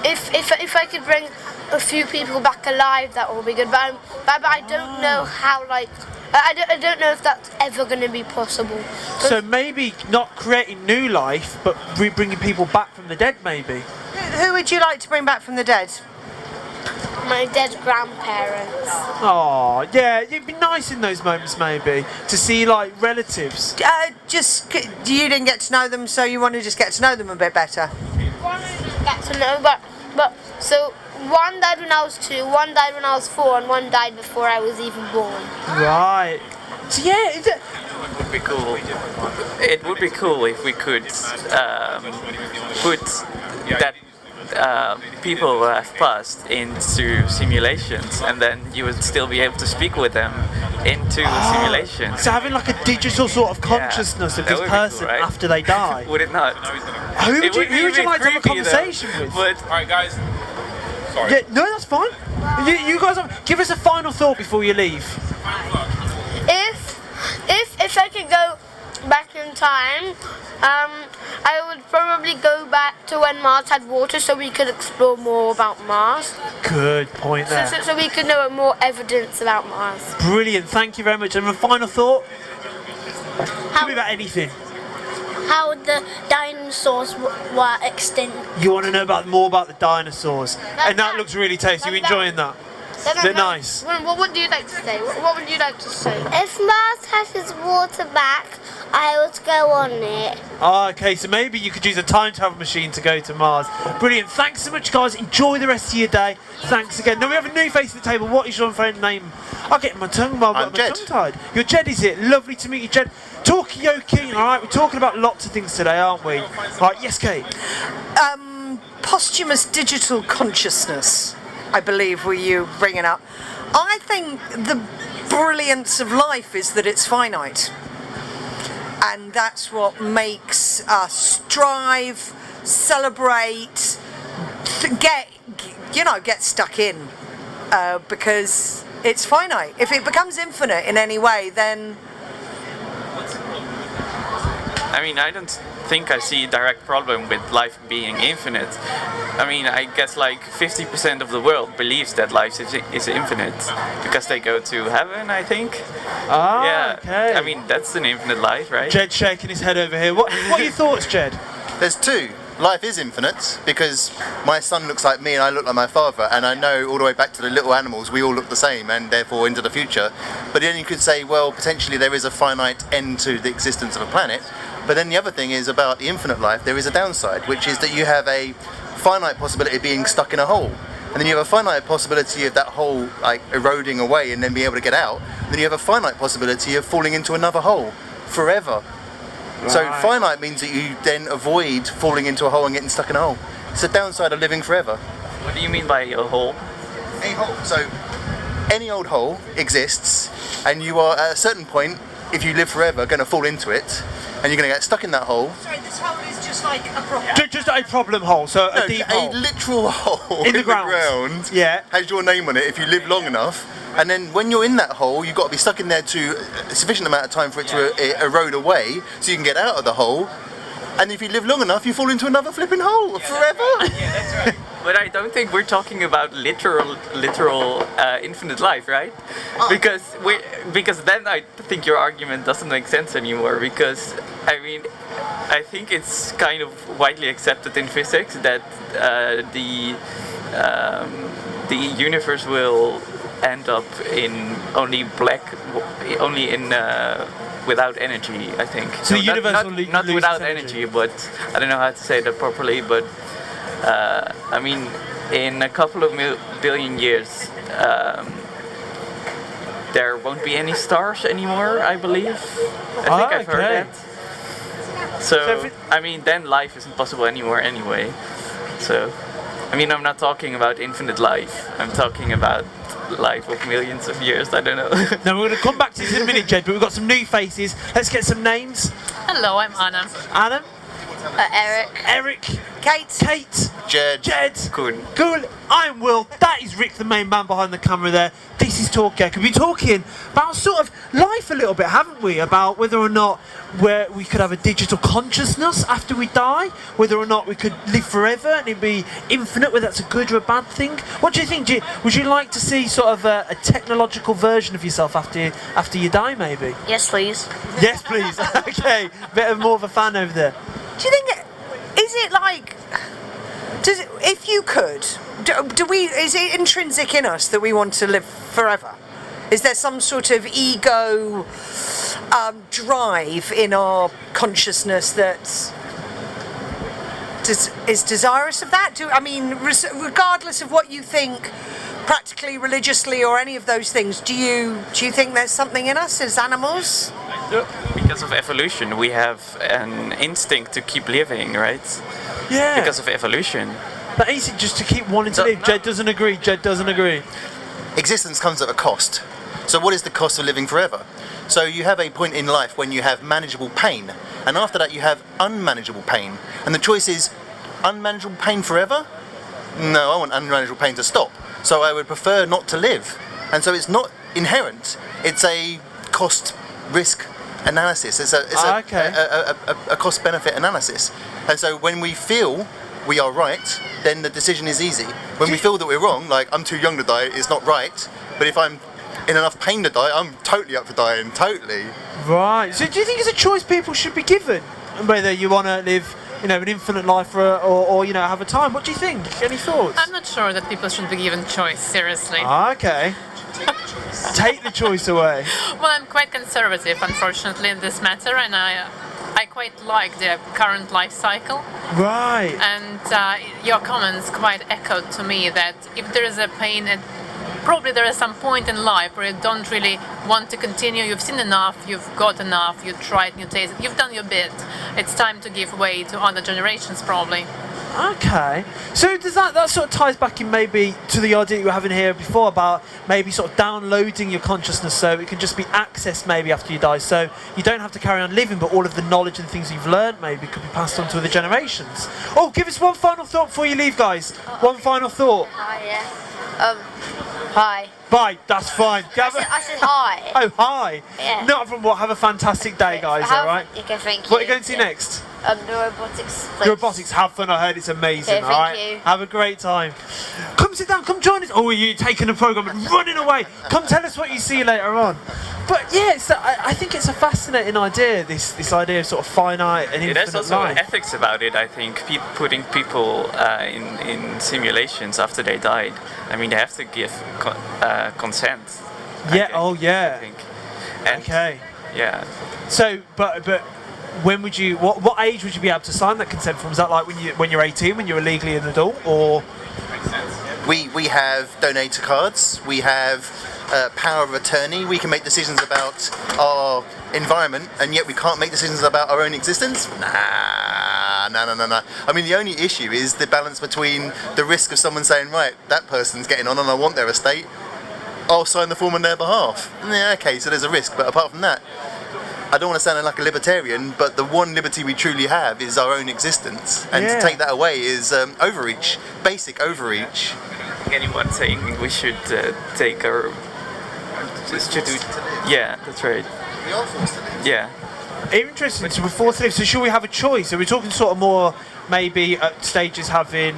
if I could bring a few people back alive, that would be good. But I don't know how I don't know if that's ever going to be possible. So maybe not creating new life, but bringing people back from the dead, maybe. Who would you like to bring back from the dead? My dead grandparents. Oh, yeah, it'd be nice in those moments, maybe, to see relatives. You didn't get to know them, so you want to just get to know them a bit better. Get to know, but so one died when I was 2, one died when I was 4, and one died before I was even born. Right. So yeah, It would be cool. It would be cool if we could put that people who have passed into simulations, and then you would still be able to speak with them into simulations. So having a digital sort of consciousness of this person cool, right? after they die. Would it not? Who would you like to have a conversation with? All right, guys. Sorry. Yeah, no, that's fine. You guys, give us a final thought before you leave. If I could go back in time, I would probably go back to when Mars had water, so we could explore more about Mars. Good point there. So we could know more evidence about Mars. Brilliant, thank you very much. And a final thought? Tell me about anything. How the dinosaurs were extinct. You want to know more about the dinosaurs. And that looks really tasty. You enjoying that? They're nice. What would you like to say? What would you like to say? If Mars has its water back, I would go on it. Okay, so maybe you could use a time travel machine to go to Mars. Brilliant. Thanks so much, guys. Enjoy the rest of your day. Thanks again. Now we have a new face at the table. What is your friend's name? I'm getting my tongue tied. You're Jed, is it? Lovely to meet you, Jed. Talkaoke, all right? We're talking about lots of things today, aren't we? All right, yes, Kate. Posthumous digital consciousness, I believe, were you bringing up. I think the brilliance of life is that it's finite. And that's what makes us strive, celebrate, get stuck in. Because it's finite. If it becomes infinite in any way, then... I mean, I don't think I see a direct problem with life being infinite. I mean, I guess 50% of the world believes that life is infinite because they go to heaven, I think. Ah, yeah. okay. I mean, that's an infinite life, right? Jed shaking his head over here. What are your thoughts, Jed? There's two. Life is infinite because my son looks like me and I look like my father, and I know all the way back to the little animals we all look the same, and therefore into the future. But then you could say, well, potentially there is a finite end to the existence of a planet. But then the other thing is about the infinite life, there is a downside, which is that you have a finite possibility of being stuck in a hole. And then you have a finite possibility of that hole eroding away and then being able to get out. And then you have a finite possibility of falling into another hole forever. Right. So finite means that you then avoid falling into a hole and getting stuck in a hole. It's the downside of living forever. What do you mean by a hole? A hole. So any old hole exists, and you are at a certain point, if you live forever, going to fall into it, and you're going to get stuck in that hole. Sorry, this hole is just like a problem. Just a problem hole, so a deep hole. A literal hole in the ground. Yeah. Has your name on it if you live long enough. And then when you're in that hole, you've got to be stuck in there to a sufficient amount of time for it to erode away, so you can get out of the hole. And if you live long enough, you fall into another flipping hole forever. Yeah, that's right. But I don't think we're talking about literal infinite life, right? Because then I think your argument doesn't make sense anymore. Because I mean, I think it's kind of widely accepted in physics that the universe will end up in without energy, I think. So the universe will not without energy, but I don't know how to say that properly. But I mean, in a couple of billion years, there won't be any stars anymore, I believe. I think I've heard that. So, I mean, then life isn't possible anymore anyway. So, I mean, I'm not talking about infinite life. I'm talking about life of millions of years. I don't know. Now, we're going to come back to this in a minute, Jed, but we've got some new faces. Let's get some names. Hello, I'm Anna. Anna? Eric. Eric. Kate. Kate. Jed. Jed. Cool. Cool. I'm Will. That is Rick, the main man behind the camera there. This is Talkaoke. We've been talking about sort of life a little bit, haven't we? About whether or not we could have a digital consciousness after we die, whether or not we could live forever and it'd be infinite, whether that's a good or a bad thing. What do you think? Would you like to see sort of a technological version of yourself after you die, maybe? Yes, please. Yes, please. Okay. Bit of more of a fan over there. Do you think is it like? If you could, do we? Is it intrinsic in us that we want to live forever? Is there some sort of ego drive in our consciousness that is desirous of that? Regardless of what you think, practically, religiously, or any of those things, do you think there's something in us as animals? Because of evolution, we have an instinct to keep living, right? Yeah. Because of evolution. But is it just to keep wanting to live? Jed doesn't agree. Jed doesn't agree. Existence comes at a cost. So what is the cost of living forever? So you have a point in life when you have manageable pain, and after that you have unmanageable pain. And the choice is unmanageable pain forever? No, I want unmanageable pain to stop. So I would prefer not to live. And so it's not inherent. It's a cost-risk analysis. It's a cost-benefit analysis. And so when we feel we are right, then the decision is easy. When we feel that we're wrong, like I'm too young to die, it's not right. But if I'm in enough pain to die, I'm totally up for dying, totally. Right. So do you think it's a choice people should be given? Whether you want to live, an infinite life or have a time. What do you think? Any thoughts? I'm not sure that people should be given choice, seriously. Okay. Take the choice away. Well, I'm quite conservative, unfortunately, in this matter, and I quite like the current life cycle. Right. And your comments quite echoed to me that if there is a pain, probably there is some point in life where you don't really want to continue. You've seen enough, you've got enough, you tried, you tasted, you've done your bit. It's time to give way to other generations, probably. Okay. So does that sort of ties back in maybe to the idea you were having here before about maybe sort of downloading your consciousness so it can just be accessed maybe after you die, so you don't have to carry on living, but all of the knowledge and things you've learned maybe could be passed on to other generations. Oh, give us one final thought before you leave, guys. One final thought. Hi, yeah. Hi. Bye, that's fine. I said hi. Oh, hi. Yeah. Not from what? Have a fantastic day, guys, alright? Okay, thank you. What are you going to see next? The robotics place. The robotics, have fun. I heard it's amazing. Okay, all right, thank you. have a great time. Come sit down. Come join us. Oh, are you taking the program and running away? Come tell us what you see later on. But yeah, I think it's a fascinating idea. This idea of sort of finite and infinite There's also life. ethics about it. I think putting people in simulations after they died. I mean, they have to give consent. Yeah. Oh yeah. I think. And, okay. Yeah. So, but. When would you? What age would you be able to sign that consent form? Is that like when you're 18, when you're legally an adult, or? We have donator cards. We have power of attorney. We can make decisions about our environment, and yet we can't make decisions about our own existence. No. I mean, the only issue is the balance between the risk of someone saying, right, that person's getting on, and I want their estate. I'll sign the form on their behalf. Yeah, okay, so there's a risk, but apart from that. I don't want to sound like a libertarian, but the one liberty we truly have is our own existence, and to take that away is overreach, basic overreach. Anyone saying we should take our... Yeah, that's right. We are forced to live. Yeah. Interesting. So we're forced to live. So should we have a choice? Are we talking sort of more maybe at stages having?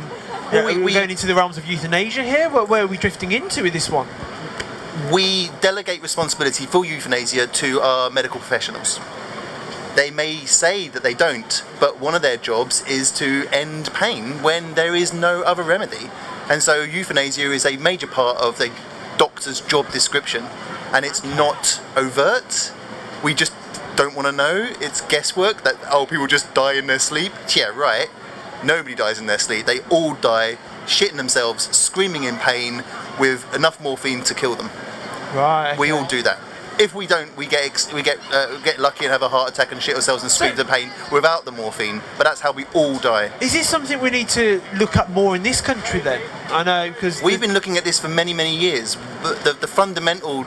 Are we going into the realms of euthanasia here? Where are we drifting into with this one? We delegate responsibility for euthanasia to our medical professionals. They may say that they don't, but one of their jobs is to end pain when there is no other remedy. And so euthanasia is a major part of the doctor's job description, and it's not overt. We just don't want to know. It's guesswork that, people just die in their sleep. Yeah, right. Nobody dies in their sleep. They all die shitting themselves, screaming in pain, with enough morphine to kill them. Right. We all do that. If we don't, we get lucky and have a heart attack and shit ourselves and scream the pain without the morphine. But that's how we all die. Is this something we need to look at more in this country then? I know, because we've been looking at this for many, many years. The fundamental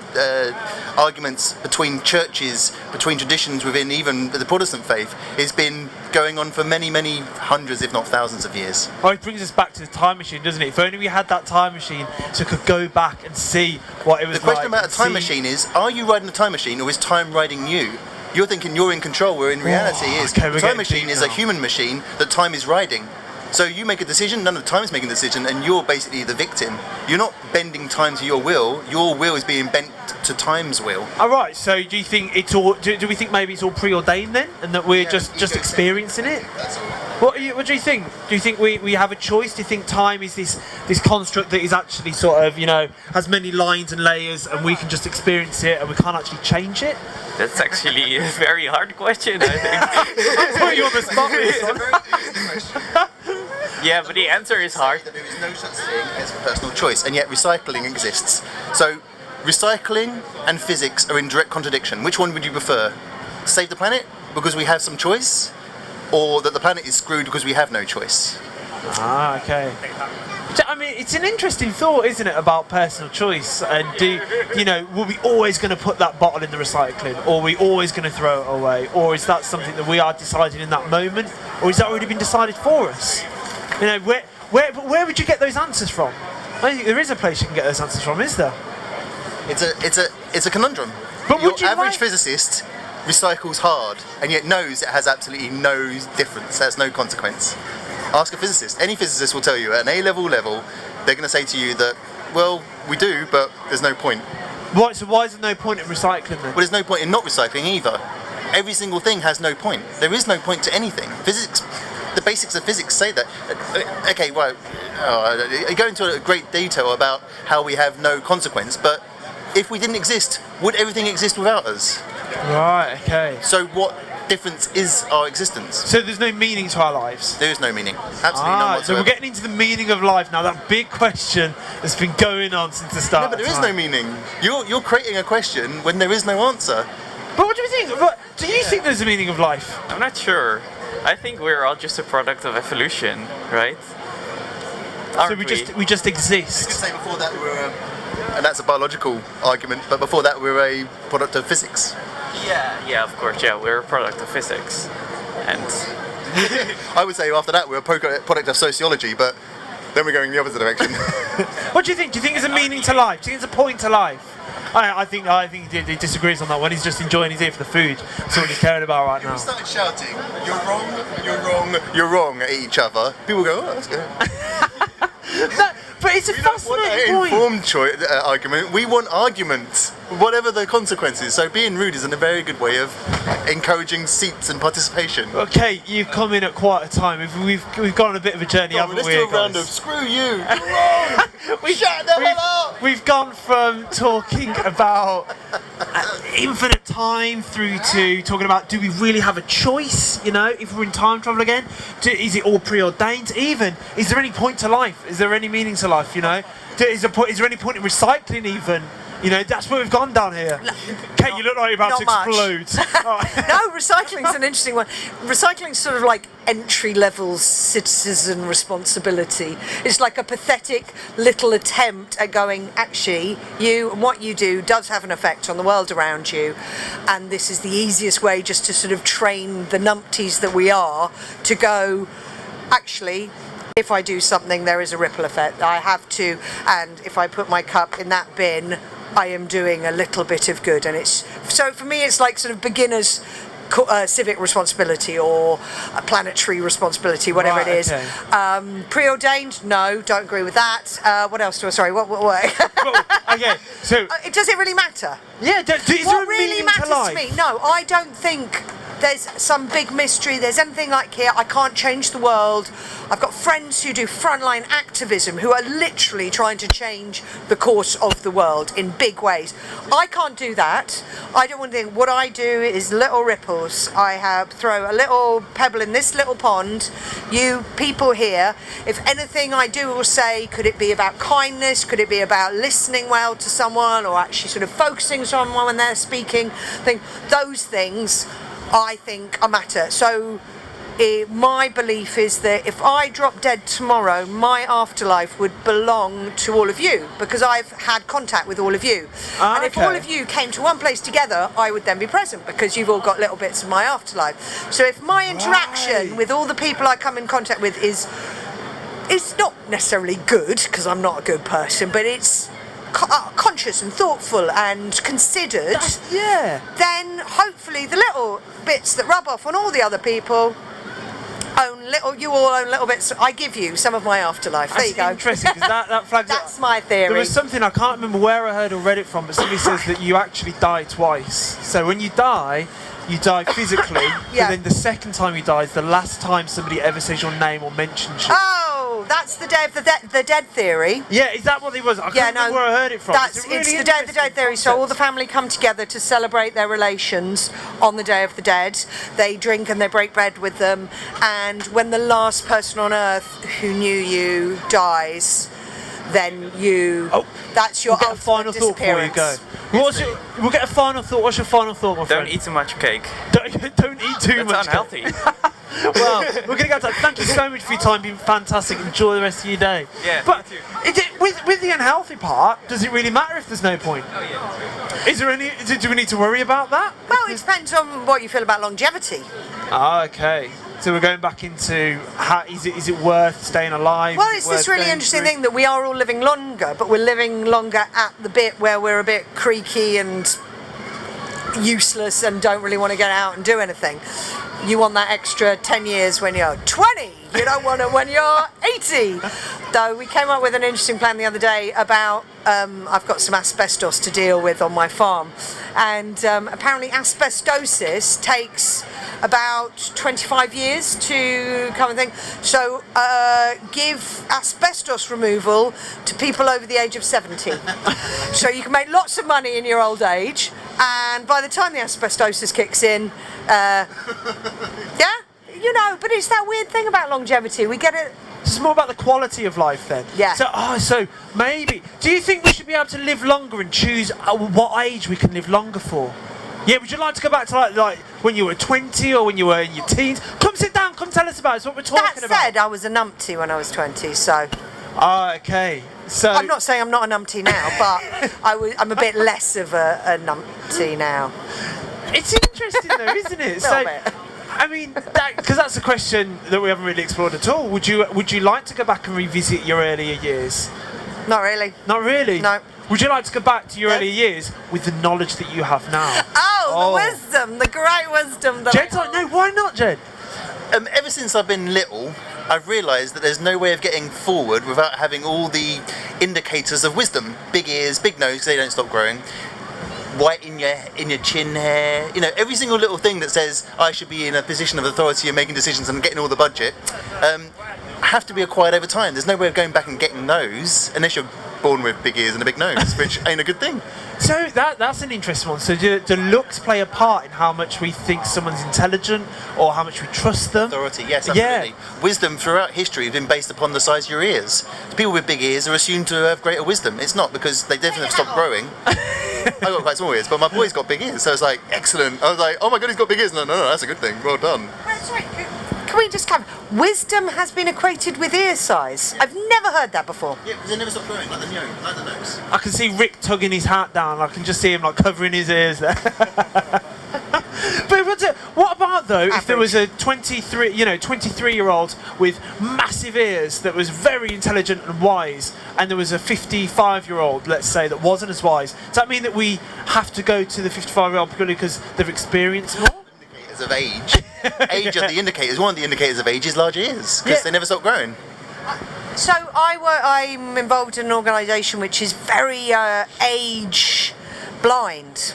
arguments between churches, between traditions within even the Protestant faith, has been going on for many, many hundreds, if not thousands of years. Oh, it brings us back to the time machine, doesn't it? If only we had that time machine so we could go back and see what it was like. The question about a time machine is, are you riding a time machine or is time riding you? You're thinking you're in control, where in reality a time machine is a human machine that time is riding. So you make a decision, none of the time is making a decision, and you're basically the victim. You're not bending time to your will is being bent to time's will. All right, so do you think it's all, do we think maybe it's all preordained then, and that we're just experiencing it? That's all. What do you think? Do you think we have a choice? Do you think time is this construct that is actually sort of, has many lines and layers, and we can just experience it and we can't actually change it? That's actually a very hard question, I think. Put you on the spot with this one. Yeah, but the answer is hard. There is no such thing as personal choice, and yet recycling exists. So recycling and physics are in direct contradiction. Which one would you prefer? Save the planet because we have some choice, or that the planet is screwed because we have no choice? Ah, okay. I mean, it's an interesting thought, isn't it, about personal choice? And were we always going to put that bottle in the recycling, or are we always going to throw it away, or is that something that we are deciding in that moment, or has that already been decided for us? Where would you get those answers from? I don't think there is a place you can get those answers from, is there? It's a conundrum. But your average physicist recycles hard and yet knows it has absolutely no difference, has no consequence. Ask a physicist. Any physicist will tell you at an A-level level, they're going to say to you that, well, we do, but there's no point. So why is there no point in recycling then? Well, there's no point in not recycling either. Every single thing has no point. There is no point to anything. Physics, the basics of physics say that. Okay, well, I go into a great detail about how we have no consequence, but if we didn't exist, would everything exist without us? Right, okay. So what difference is our existence? So there's no meaning to our lives? There is no meaning. Absolutely none whatsoever. So we're getting into the meaning of life now, that big question that's been going on since the start. No, but there is no meaning. You're creating a question when there is no answer. But what do you think? Do you think there's a meaning of life? I'm not sure. I think we're all just a product of evolution, right? So we just exist. You could say before that we were, and that's a biological argument, but before that we were a product of physics. Yeah, of course, we're a product of physics. And I would say after that we're a product of sociology, but then we're going the opposite direction. What do you think? Do you think there's a meaning to life? Do you think there's a point to life? I think he disagrees on that one. He's just enjoying his ear for the food. That's all he's caring about right now. If we started shouting, "You're wrong, you're wrong, you're wrong" at each other, people go, "Oh, that's good." But it's a fascinating point. Informed argument. We want argument, whatever the consequences. So being rude isn't a very good way of encouraging seats and participation. Okay, you've come in at quite a time. We've gone on a bit of a journey, haven't we? Let's do a round of screw you. You're wrong. Shut the hell up. We've gone from talking about infinite time through to talking about, do we really have a choice? If we're in time travel again, is it all preordained? Even, is there any point to life? Is there any meaning to life? Is there any point in recycling? Even, that's where we've gone down here. Kate, you look like you're about to explode. No, recycling's an interesting one. Recycling's sort of like entry-level citizen responsibility. It's like a pathetic little attempt at going, actually, you and what you do does have an effect on the world around you, and this is the easiest way just to sort of train the numpties that we are to go, actually, if I do something, there is a ripple effect. I have to, and if I put my cup in that bin, I am doing a little bit of good. And so for me, it's like sort of beginner's civic responsibility or a planetary responsibility, whatever it is. Okay. Preordained? No, don't agree with that. What else do I? Sorry, what? Okay, so does it really matter? Yeah. Is there a what really meaning matters to life? to me? No, I don't think there's some big mystery, there's anything like here, I can't change the world. I've got friends who do frontline activism who are literally trying to change the course of the world in big ways. I can't do that. I don't want to think. What I do is little ripples. I throw a little pebble in this little pond. You people here, if anything I do or say, could it be about kindness? Could it be about listening well to someone, or actually sort of focusing on someone when they're speaking? Those things I think matter. So my belief is that if I drop dead tomorrow, my afterlife would belong to all of you, because I've had contact with all of you. And if all of you came to one place together, I would then be present, because you've all got little bits of my afterlife. So if my interaction with all the people I come in contact with is not necessarily good, because I'm not a good person, but it's conscious and thoughtful and considered, then hopefully the little bits that rub off on all the other people you all own little bits. I give you some of my afterlife. There you go. Interesting, because that flags up. That's my theory. There was something, I can't remember where I heard or read it from, but somebody says that you actually die twice. So when you die physically, but then the second time you die is the last time somebody ever says your name or mentions you. Oh, that's the Day of the Dead theory. Yeah, is that what it was? I can't remember where I heard it from. It's the Day of the Dead theory. So all the family come together to celebrate their relations on the Day of the Dead. They drink and they break bread with them. And when the last person on earth who knew you dies, then that's your ultimate final thought before you go. We'll get a final thought. What's your final thought, my friend? Don't eat too much cake. Don't eat too much. It's unhealthy. Well, we're going to go to that. Thank you so much for your time. Been fantastic. Enjoy the rest of your day. Yeah, but with the unhealthy part, does it really matter if there's no point? Oh yeah. Do we need to worry about that? Well, it depends on what you feel about longevity. Okay. So we're going back into is it worth staying alive? Well, it's this really interesting thing that we are all living longer, but we're living longer at the bit where we're a bit creaky and useless and don't really want to get out and do anything. You want that extra 10 years when you're 20. You don't want it when you're 80. Though we came up with an interesting plan the other day about I've got some asbestos to deal with on my farm, and apparently asbestosis takes about 25 years to come and think. So give asbestos removal to people over the age of 70. So you can make lots of money in your old age, and by the time the asbestosis kicks in, but it's that weird thing about longevity. We get it. It's more about the quality of life then. Yeah. So maybe. Do you think we should be able to live longer and choose what age we can live longer for? Yeah. Would you like to go back to like when you were 20 or when you were in your teens? Come sit down. Come tell us about it. It's what we're talking about. That said, I was a numpty when I was 20. So. Okay. So I'm not saying I'm not a numpty now, but I'm a bit less of a numpty now. It's interesting though, isn't it? A little bit. I mean, because that's a question that we haven't really explored at all. Would you like to go back and revisit your earlier years? Not really. Not really? No. Would you like to go back to your earlier years with the knowledge that you have now? The wisdom, the great wisdom. Jed's like, no, why not, Jed? Ever since I've been little, I've realised that there's no way of getting forward without having all the indicators of wisdom. Big ears, big nose, they don't stop growing. White in your chin hair, every single little thing that says I should be in a position of authority and making decisions and getting all the budget, have to be acquired over time. There's no way of going back and getting those unless you're born with big ears and a big nose, which ain't a good thing. So that's an interesting one. So do looks play a part in how much we think someone's intelligent or how much we trust them? Authority, yes, absolutely. Yeah. Wisdom throughout history has been based upon the size of your ears. People with big ears are assumed to have greater wisdom. It's not, because they definitely have stopped growing. I got quite small ears, but my boy's got big ears, so it's like, excellent. I was like, oh my god, he's got big ears. No, that's a good thing. Well done. Sorry, can we just cover? Wisdom has been equated with ear size. I've never heard that before. Yeah, because they never stop growing, like the nose. I can see Rick tugging his hat down. I can just see him like covering his ears there. But what about though if there was a 23-year-old with massive ears that was very intelligent and wise, and there was a 55-year-old, let's say, that wasn't as wise? Does that mean that we have to go to the 55-year-old purely because they've experienced more? Indicators of age. Age of the indicators. One of the indicators of age is large ears, because they never stop growing. So I'm involved in an organisation which is very age blind,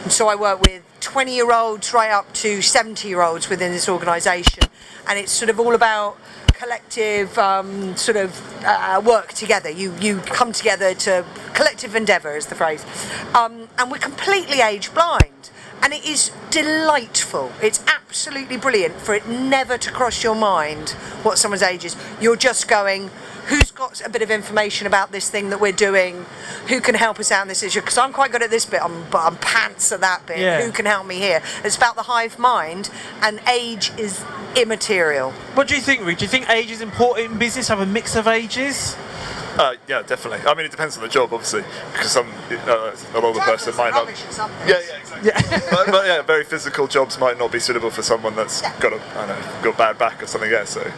and so I work with 20-year-olds right up to 70-year-olds within this organisation, and it's sort of all about collective work together. You come together to collective endeavour is the phrase, and we're completely age blind, and it is delightful. It's absolutely brilliant for it never to cross your mind what someone's age is. You're just going, who's got a bit of information about this thing that we're doing? Who can help us out in this issue? Because I'm quite good at this bit, but I'm pants at that bit. Yeah. Who can help me here? It's about the hive mind, and age is immaterial. What do you think, Reed? Do you think age is important in business? Have a mix of ages? Yeah, definitely. I mean, it depends on the job, obviously, because a older person might not. Yeah, exactly. but yeah, very physical jobs might not be suitable for someone that's got got bad back or something. Yeah, so.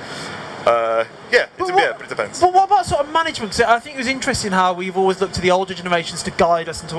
But it depends. But what about sort of management? 'Cause I think it was interesting how we've always looked to the older generations to guide us and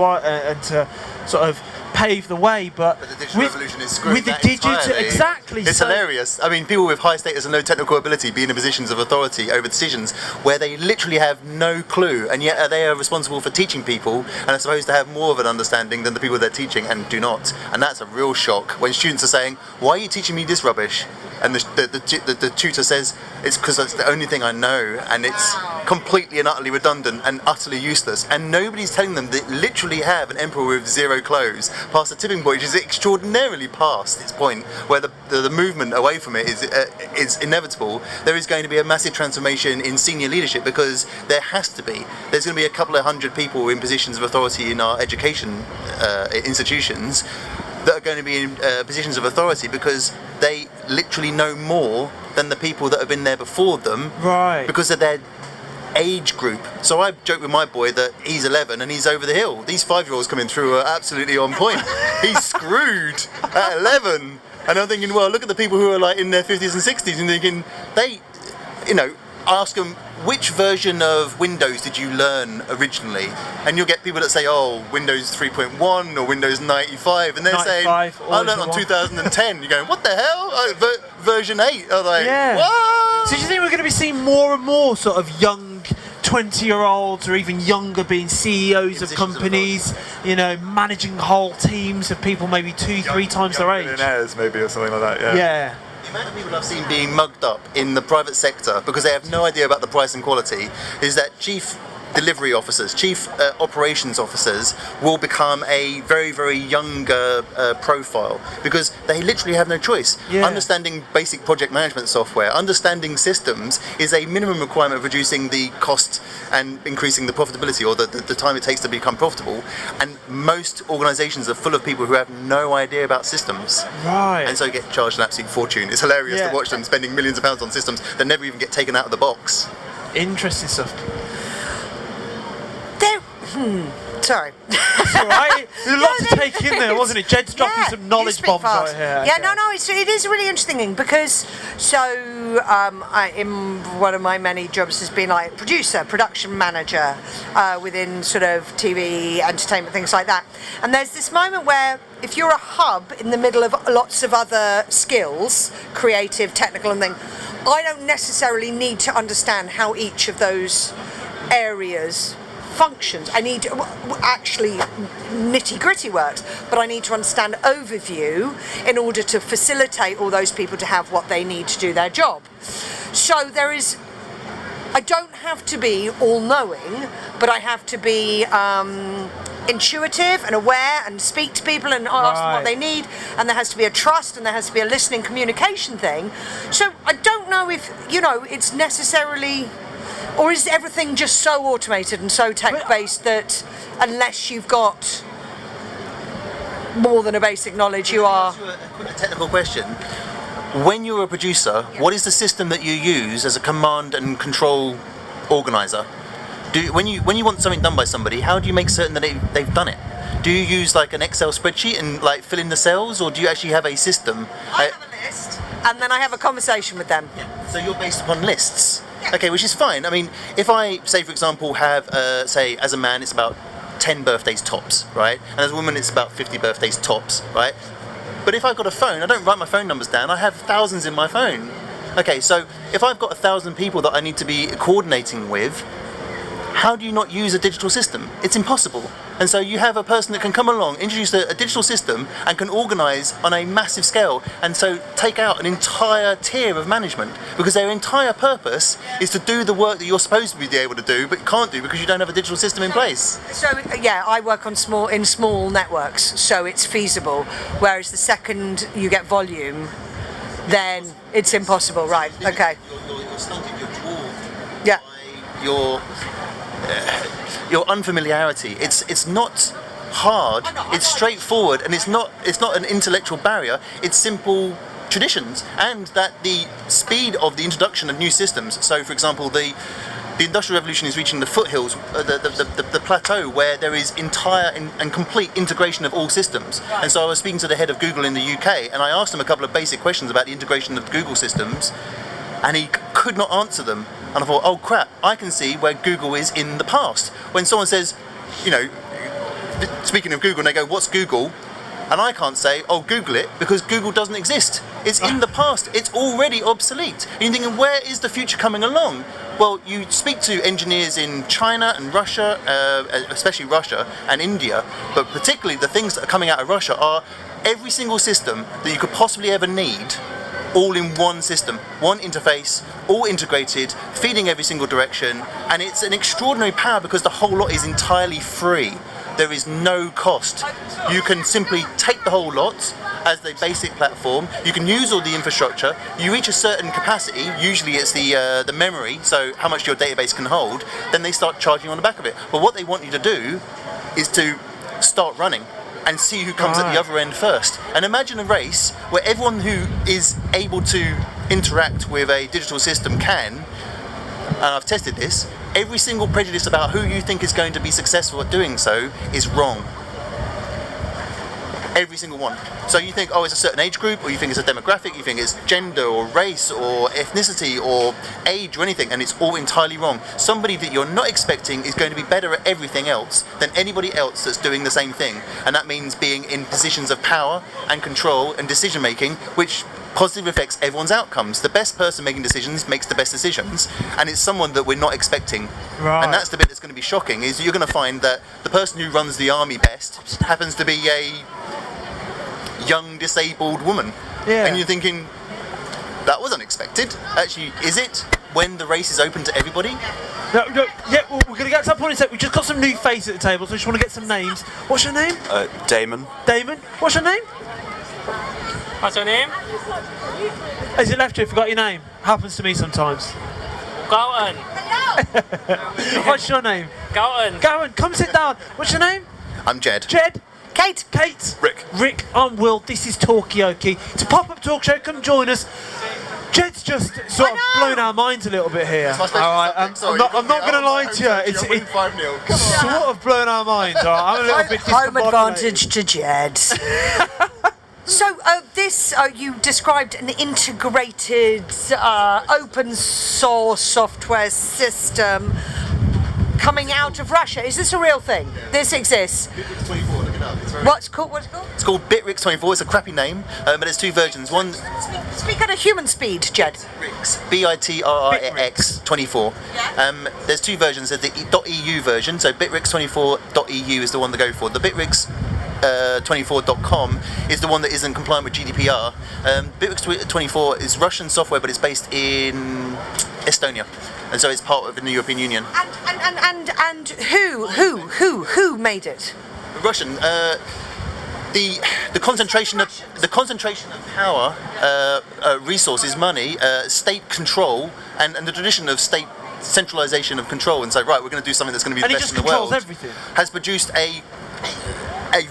to sort of pave the way. But the digital revolution is screwing with the that digital, entirely. exactly. It's hilarious. I mean, people with high status and low technical ability being in positions of authority over decisions where they literally have no clue, and yet they are responsible for teaching people and are supposed to have more of an understanding than the people they're teaching and do not. And that's a real shock when students are saying, "Why are you teaching me this rubbish?" And the tutor says, "It's because that's the only thing I know, and it's completely and utterly redundant and utterly useless." And nobody's telling them they literally have an emperor with zero clothes past a tipping point, which is extraordinarily past its point, where the movement away from it is inevitable. There is going to be a massive transformation in senior leadership, because there has to be. There's going to be a couple of hundred people in positions of authority in our education institutions that are going to be in positions of authority because they literally know more than the people that have been there before them, right? Because of their age group. So I joke with my boy that he's 11 and he's over the hill. These 5-year-olds coming through are absolutely on point. He's screwed at 11, and I'm thinking, well, look at the people who are like in their 50s and 60s, and thinking they, ask them, which version of Windows did you learn originally? And you'll get people that say, oh, Windows 3.1 or Windows 95, and they're saying, I learned on 2010. You're going, what the hell? Version 8? I'm like, what? So do you think we're going to be seeing more and more sort of young 20-year-olds or even younger being CEOs of companies, managing whole teams of people maybe 2-3 times their age? Millionaires maybe, or something like that, yeah. The amount of people I've seen being mugged up in the private sector because they have no idea about the price and quality is that chief delivery officers, chief operations officers will become a very, very younger profile because they literally have no choice. Yeah. Understanding basic project management software, understanding systems is a minimum requirement of reducing the cost and increasing the profitability, or the time it takes to become profitable. And most organisations are full of people who have no idea about systems. Right. And so get charged an absolute fortune. It's hilarious to watch them spending millions of pounds on systems that never even get taken out of the box. Interesting stuff. Sorry. That's all right. There's a lot to take in there, wasn't it? Jed's dropping some knowledge bombs right here. Yeah, no, it is a really interesting thing because, in one of my many jobs has been like producer, production manager within sort of TV, entertainment, things like that. And there's this moment where if you're a hub in the middle of lots of other skills, creative, technical and things, I don't necessarily need to understand how each of those areas functions. I need actually nitty-gritty works, but I need to understand overview in order to facilitate all those people to have what they need to do their job. So I don't have to be all-knowing, but I have to be intuitive and aware and speak to people and ask them what they need, and there has to be a trust and there has to be a listening communication thing. So I don't know if it's necessarily, or is everything just so automated and so tech-based that unless you've got more than a basic knowledge, you are... A technical question. When you're a producer, what is the system that you use as a command and control organizer? When you want something done by somebody, how do you make certain that they've done it? Do you use like an Excel spreadsheet and like fill in the cells, or do you actually have a system? I have a list, and then I have a conversation with them. Yeah. So you're based upon lists. Okay, which is fine. I mean, if I, say, for example, have, say, as a man, it's about 10 birthdays tops, right? And as a woman, it's about 50 birthdays tops, right? But if I've got a phone, I don't write my phone numbers down. I have thousands in my phone. Okay, so if I've got 1,000 people that I need to be coordinating with, how do you not use a digital system? It's impossible. And so you have a person that can come along, introduce a digital system, and can organise on a massive scale, and so take out an entire tier of management, because their entire purpose is to do the work that you're supposed to be able to do, but can't do because you don't have a digital system in place. So yeah, I work on small networks, so it's feasible. Whereas the second you get volume, then it's impossible. Right? Okay. You're stunted. You're dwarfed. Yeah. Your unfamiliarity. It's not hard. It's straightforward, and it's not an intellectual barrier. It's simple traditions, and that the speed of the introduction of new systems. So, for example, the Industrial Revolution is reaching the foothills, the plateau where there is entire and complete integration of all systems. And so I was speaking to the head of Google in the UK, and I asked him a couple of basic questions about the integration of Google systems, and he could not answer them. And I thought, oh crap, I can see where Google is in the past. When someone says, you know, speaking of Google, and they go, what's Google? And I can't say, oh, Google it, because Google doesn't exist. It's in the past. It's already obsolete. And you're thinking, where is the future coming along? Well, you speak to engineers in China and Russia, especially Russia and India, but particularly the things that are coming out of Russia are every single system that you could possibly ever need, all in one system, one interface, all integrated, feeding every single direction, and it's an extraordinary power because the whole lot is entirely free. There is no cost. You can simply take the whole lot as the basic platform. You can use all the infrastructure. You reach a certain capacity, usually it's the memory, so how much your database can hold, then they start charging on the back of it. But what they want you to do is to start running and see who comes at the other end first. And imagine a race where everyone who is able to interact with a digital system can, and I've tested this, every single prejudice about who you think is going to be successful at doing so is wrong. Every single one. So you think, oh, it's a certain age group, or you think it's a demographic, you think it's gender or race or ethnicity or age or anything, and it's all entirely wrong. Somebody that you're not expecting is going to be better at everything else than anybody else that's doing the same thing. And that means being in positions of power and control and decision making, which positively affects everyone's outcomes. The best person making decisions makes the best decisions, and it's someone that we're not expecting. Right. And that's the bit that's going to be shocking, is you're going to find that the person who runs the army best happens to be a young disabled woman. Yeah. And you're thinking, that was unexpected. Actually, is it, when the race is open to everybody? No, yeah, well, we're going to get to that point in a sec. We've just got some new faces at the table, so I just want to get some names. What's your name? Damon. Damon? What's your name? What's your name? Is it left you? Forgot your name. Happens to me sometimes. Gowan. What's your name? Gowan. Gowan, come sit down. What's your name? I'm Jed. Jed. Kate. Kate. Rick. Rick. I'm Will. This is Talkaoke. It's a pop-up talk show. Come join us. Jed's just sort of blown our minds a little bit here. All right, I'm not going to lie to you. It's sort of blown our minds. All right, I'm a little bit Home discombobulated. advantage to Jed. So this you described an integrated open source software system coming out of Russia. Is this a real thing? This exists. Bitrix 24, look it up. What's it called? It's called Bitrix 24. It's a crappy name, but there's two versions. One, Speak at a human speed, Jed. Bitrix 24. There's two versions. There's the .eu version. So bitrix24.eu is the one to go for. The Bitrix 24.com is the one that isn't compliant with GDPR. Bitrix 24 is Russian software, but it's based in Estonia, and so it's part of the European Union. And who made it? Russian. The concentration of power, resources, money, state control, and the tradition of state centralization of control, and say, right, we're going to do something that's going to be the best in the world, everything. Has produced a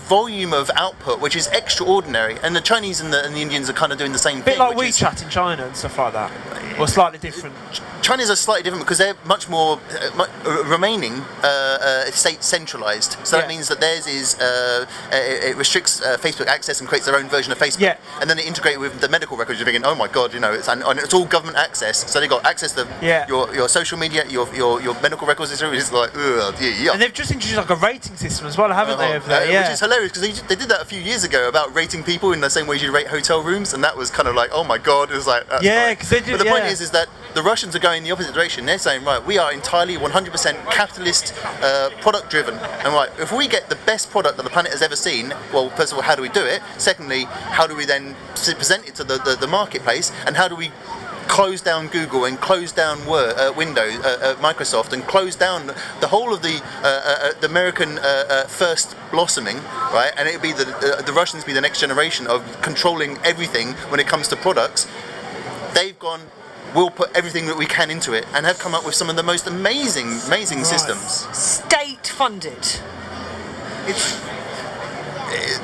volume of output which is extraordinary, and the Chinese and the Indians are kind of doing the same thing. Bit like WeChat in China and stuff like that, or slightly different. China's are slightly different because they're much more remaining state centralized. So that means that theirs is it restricts Facebook access and creates their own version of Facebook. Yeah. And then they integrate with the medical records. You're thinking, oh my god, you know, and it's all government access. So they got access to your social media, your medical records. It's like, And they've just introduced like a rating system as well, haven't they? Over there? Which is hilarious because they did that a few years ago about rating people in the same way you rate hotel rooms, and that was kind of like, oh my god, it was like, that's because they did. But the point is that the Russians are going the opposite direction. They're saying, right, we are entirely 100% capitalist, product driven. And right, if we get the best product that the planet has ever seen, well, first of all, how do we do it? Secondly, how do we then present it to the marketplace? And how do we close down Google and close down Windows, Microsoft, and close down the whole of the American first blossoming, right? And it'd be the Russians be the next generation of controlling everything when it comes to products. They've gone, we'll put everything that we can into it, and have come up with some of the most amazing systems. State funded. It's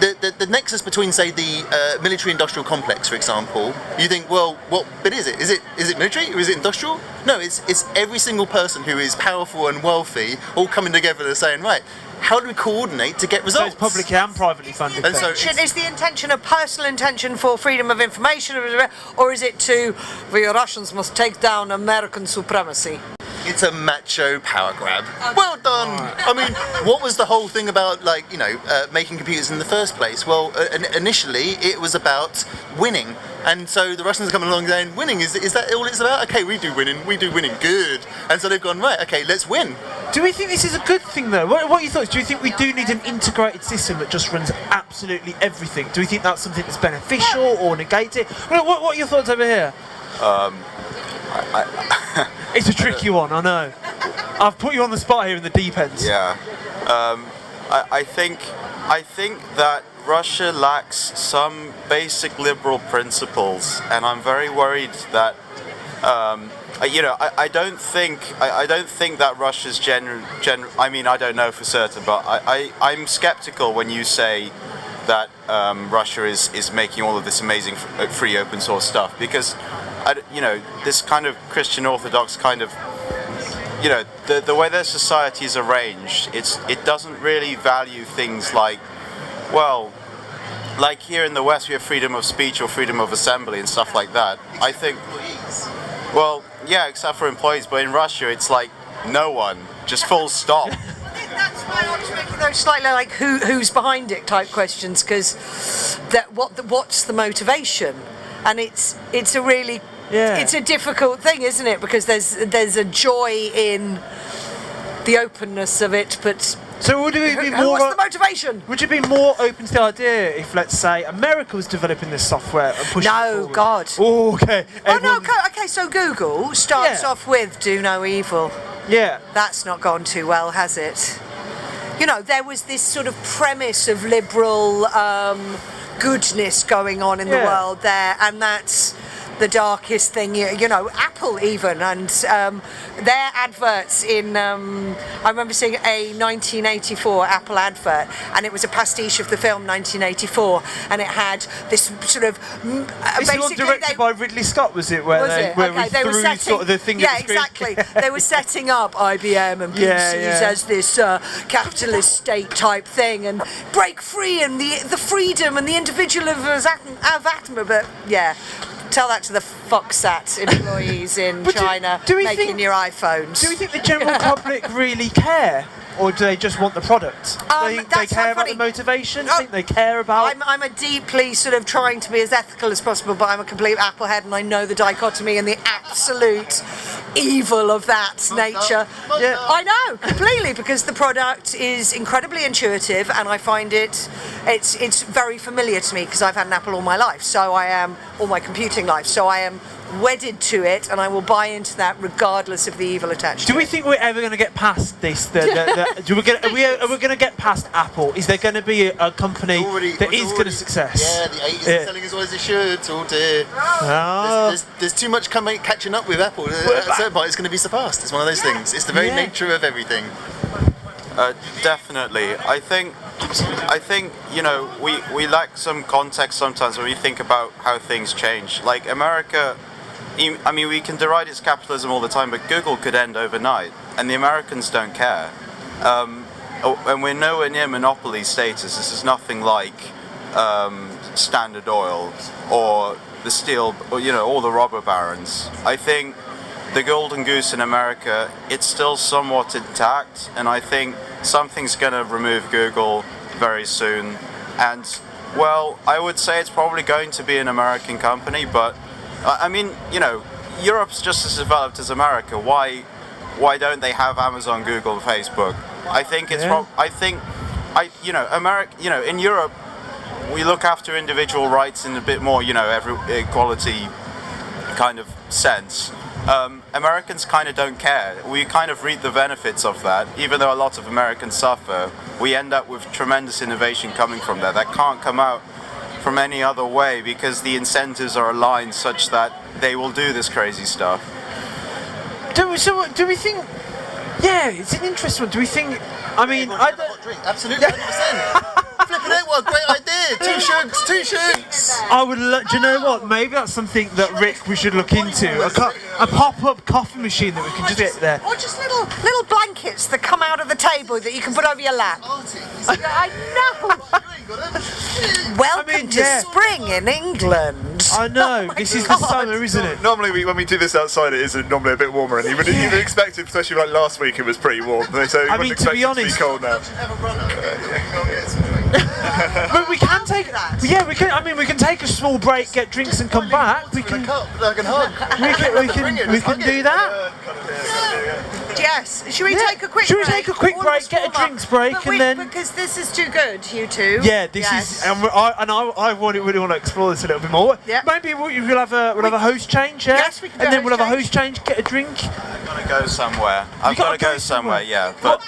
the nexus between, say, the military-industrial complex, for example. You think, well, what bit is it? Is it military or is it industrial? No, it's every single person who is powerful and wealthy all coming together and saying, right, how do we coordinate to get results? So it's publicly and privately funded. And so is the intention a personal intention for freedom of information, or is it to we Russians must take down American supremacy? It's a macho power grab. Well done. I mean, what was the whole thing about, like, making computers in the first place? Well, initially it was about winning, and so the Russians are coming along saying, winning, is that all it's about? Okay, we do winning, good. And so they've gone, right, okay, let's win. Do we think this is a good thing, though? What are your thoughts? Do you think we do need an integrated system that just runs absolutely everything? Do we think that's something that's beneficial or negates it? What are your thoughts over here? It's a tricky one, I know. I've put you on the spot here in the deep end. Yeah. I think that Russia lacks some basic liberal principles, and I'm very worried that I don't think that Russia's I mean, I don't know for certain, but I'm skeptical when you say that Russia is making all of this amazing free open source stuff, because this kind of Christian Orthodox kind of, the way their society is arranged, it doesn't really value things like, well, like here in the West we have freedom of speech or freedom of assembly and stuff like that. I think, well, yeah, except for employees, but in Russia it's like no one, just full stop. That's why I was making those slightly like who's behind it type questions, because what's the motivation? And it's a really it's a difficult thing, isn't it? Because there's a joy in the openness of it, but so would it be more? What's the motivation? Would you be more open to the idea if, let's say, America was developing this software and pushing it forward? God. Oh, okay. Okay. So Google starts off with "Do no evil." Yeah. That's not gone too well, has it? There was this sort of premise of liberal goodness going on in the world there, and that's the darkest thing. Apple even, and their adverts in I remember seeing a 1984 Apple advert, and it was a pastiche of the film 1984, and it had this sort of this one directed by Ridley Scott, was it? Where they were setting sort of the thing. Yeah, exactly. They were setting up IBM and PCs as this capitalist state type thing, and break free and the freedom and the individual of atom. But tell that to the Foxsat employees in China making your iPhones. Do we think the general public really care? Or do they just want the product? Do they care about the motivation? Do you think they care about... I'm a deeply sort of trying to be as ethical as possible, but I'm a complete applehead, and I know the dichotomy and the absolute evil of that nature. I know, completely, because the product is incredibly intuitive, and I find it's very familiar to me, because I've had an Apple all my life, all my computing life, so I am wedded to it, and I will buy into that regardless of the evil attached to it. Do we think we're ever going to get past this? Are we going to get past Apple? Is there going to be a company that is going to success? Yeah, the 80s are selling as well as it should. Oh dear. There's too much catching up with Apple. At a certain point, it's going to be surpassed. It's one of those things. It's the very nature of everything. Definitely. I think we lack some context sometimes when we think about how things change. Like America, I mean, we can deride its capitalism all the time, but Google could end overnight, and the Americans don't care. And we're nowhere near monopoly status. This is nothing like Standard Oil or the steel, or all the robber barons. I think the golden goose in America, it's still somewhat intact, and I think something's going to remove Google very soon. And, well, I would say it's probably going to be an American company, but I mean, Europe's just as developed as America. Why don't they have Amazon, Google, and Facebook? I think it's in Europe we look after individual rights in a bit more, every equality kind of sense. Americans kind of don't care. We kind of reap the benefits of that. Even though a lot of Americans suffer, we end up with tremendous innovation coming from there that can't come out from any other way because the incentives are aligned such that they will do this crazy stuff. Do we think? Yeah, it's an interesting one. Do we think? I mean, I don't. Absolutely, 100%. Flipping it, what a great idea! Two shooks. I would. Do you know what? Maybe that's something that Rick we should look into. A pop-up coffee machine that we can just get there. Or just little blankets that come out of the table that you can put over your lap. I know. Welcome to spring in England. I know. This is the summer, isn't it? Normally, when we do this outside, it is normally a bit warmer, and you would expect it, especially like last week, it was pretty warm. So you wouldn't expect it to be cold now. But we can take. Yeah, we can. I mean, we can take a small break, get drinks, and come back. We can. I can hug. We can do that. Yes. Should we take a quick? Should we take a quick break, get a drinks break, and then? Because this is too good, you two. Yeah, this is, and I really want to explore this a little bit more. Yeah. Maybe we'll have a host change. Yeah. Yes, we can. And then we'll have a host change, get a drink. I've got to go somewhere. I've got to go somewhere. Yeah, but.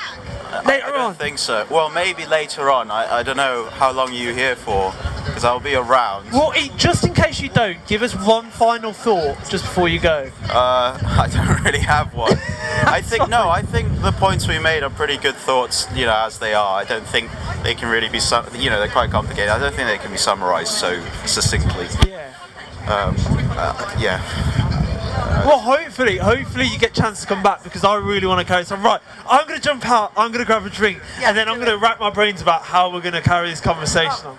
Later I don't think so. Well, maybe later on. I don't know how long you're here for, because I'll be around. Well, just in case you don't, give us one final thought just before you go. I don't really have one. I think the points we made are pretty good thoughts, as they are. I don't think they can really be, they're quite complicated. I don't think they can be summarised so succinctly. Yeah. Well, hopefully you get a chance to come back because I really want to carry this on. Right, I'm going to jump out, I'm going to grab a drink, and then I'm going to rack my brains about how we're going to carry this conversation on.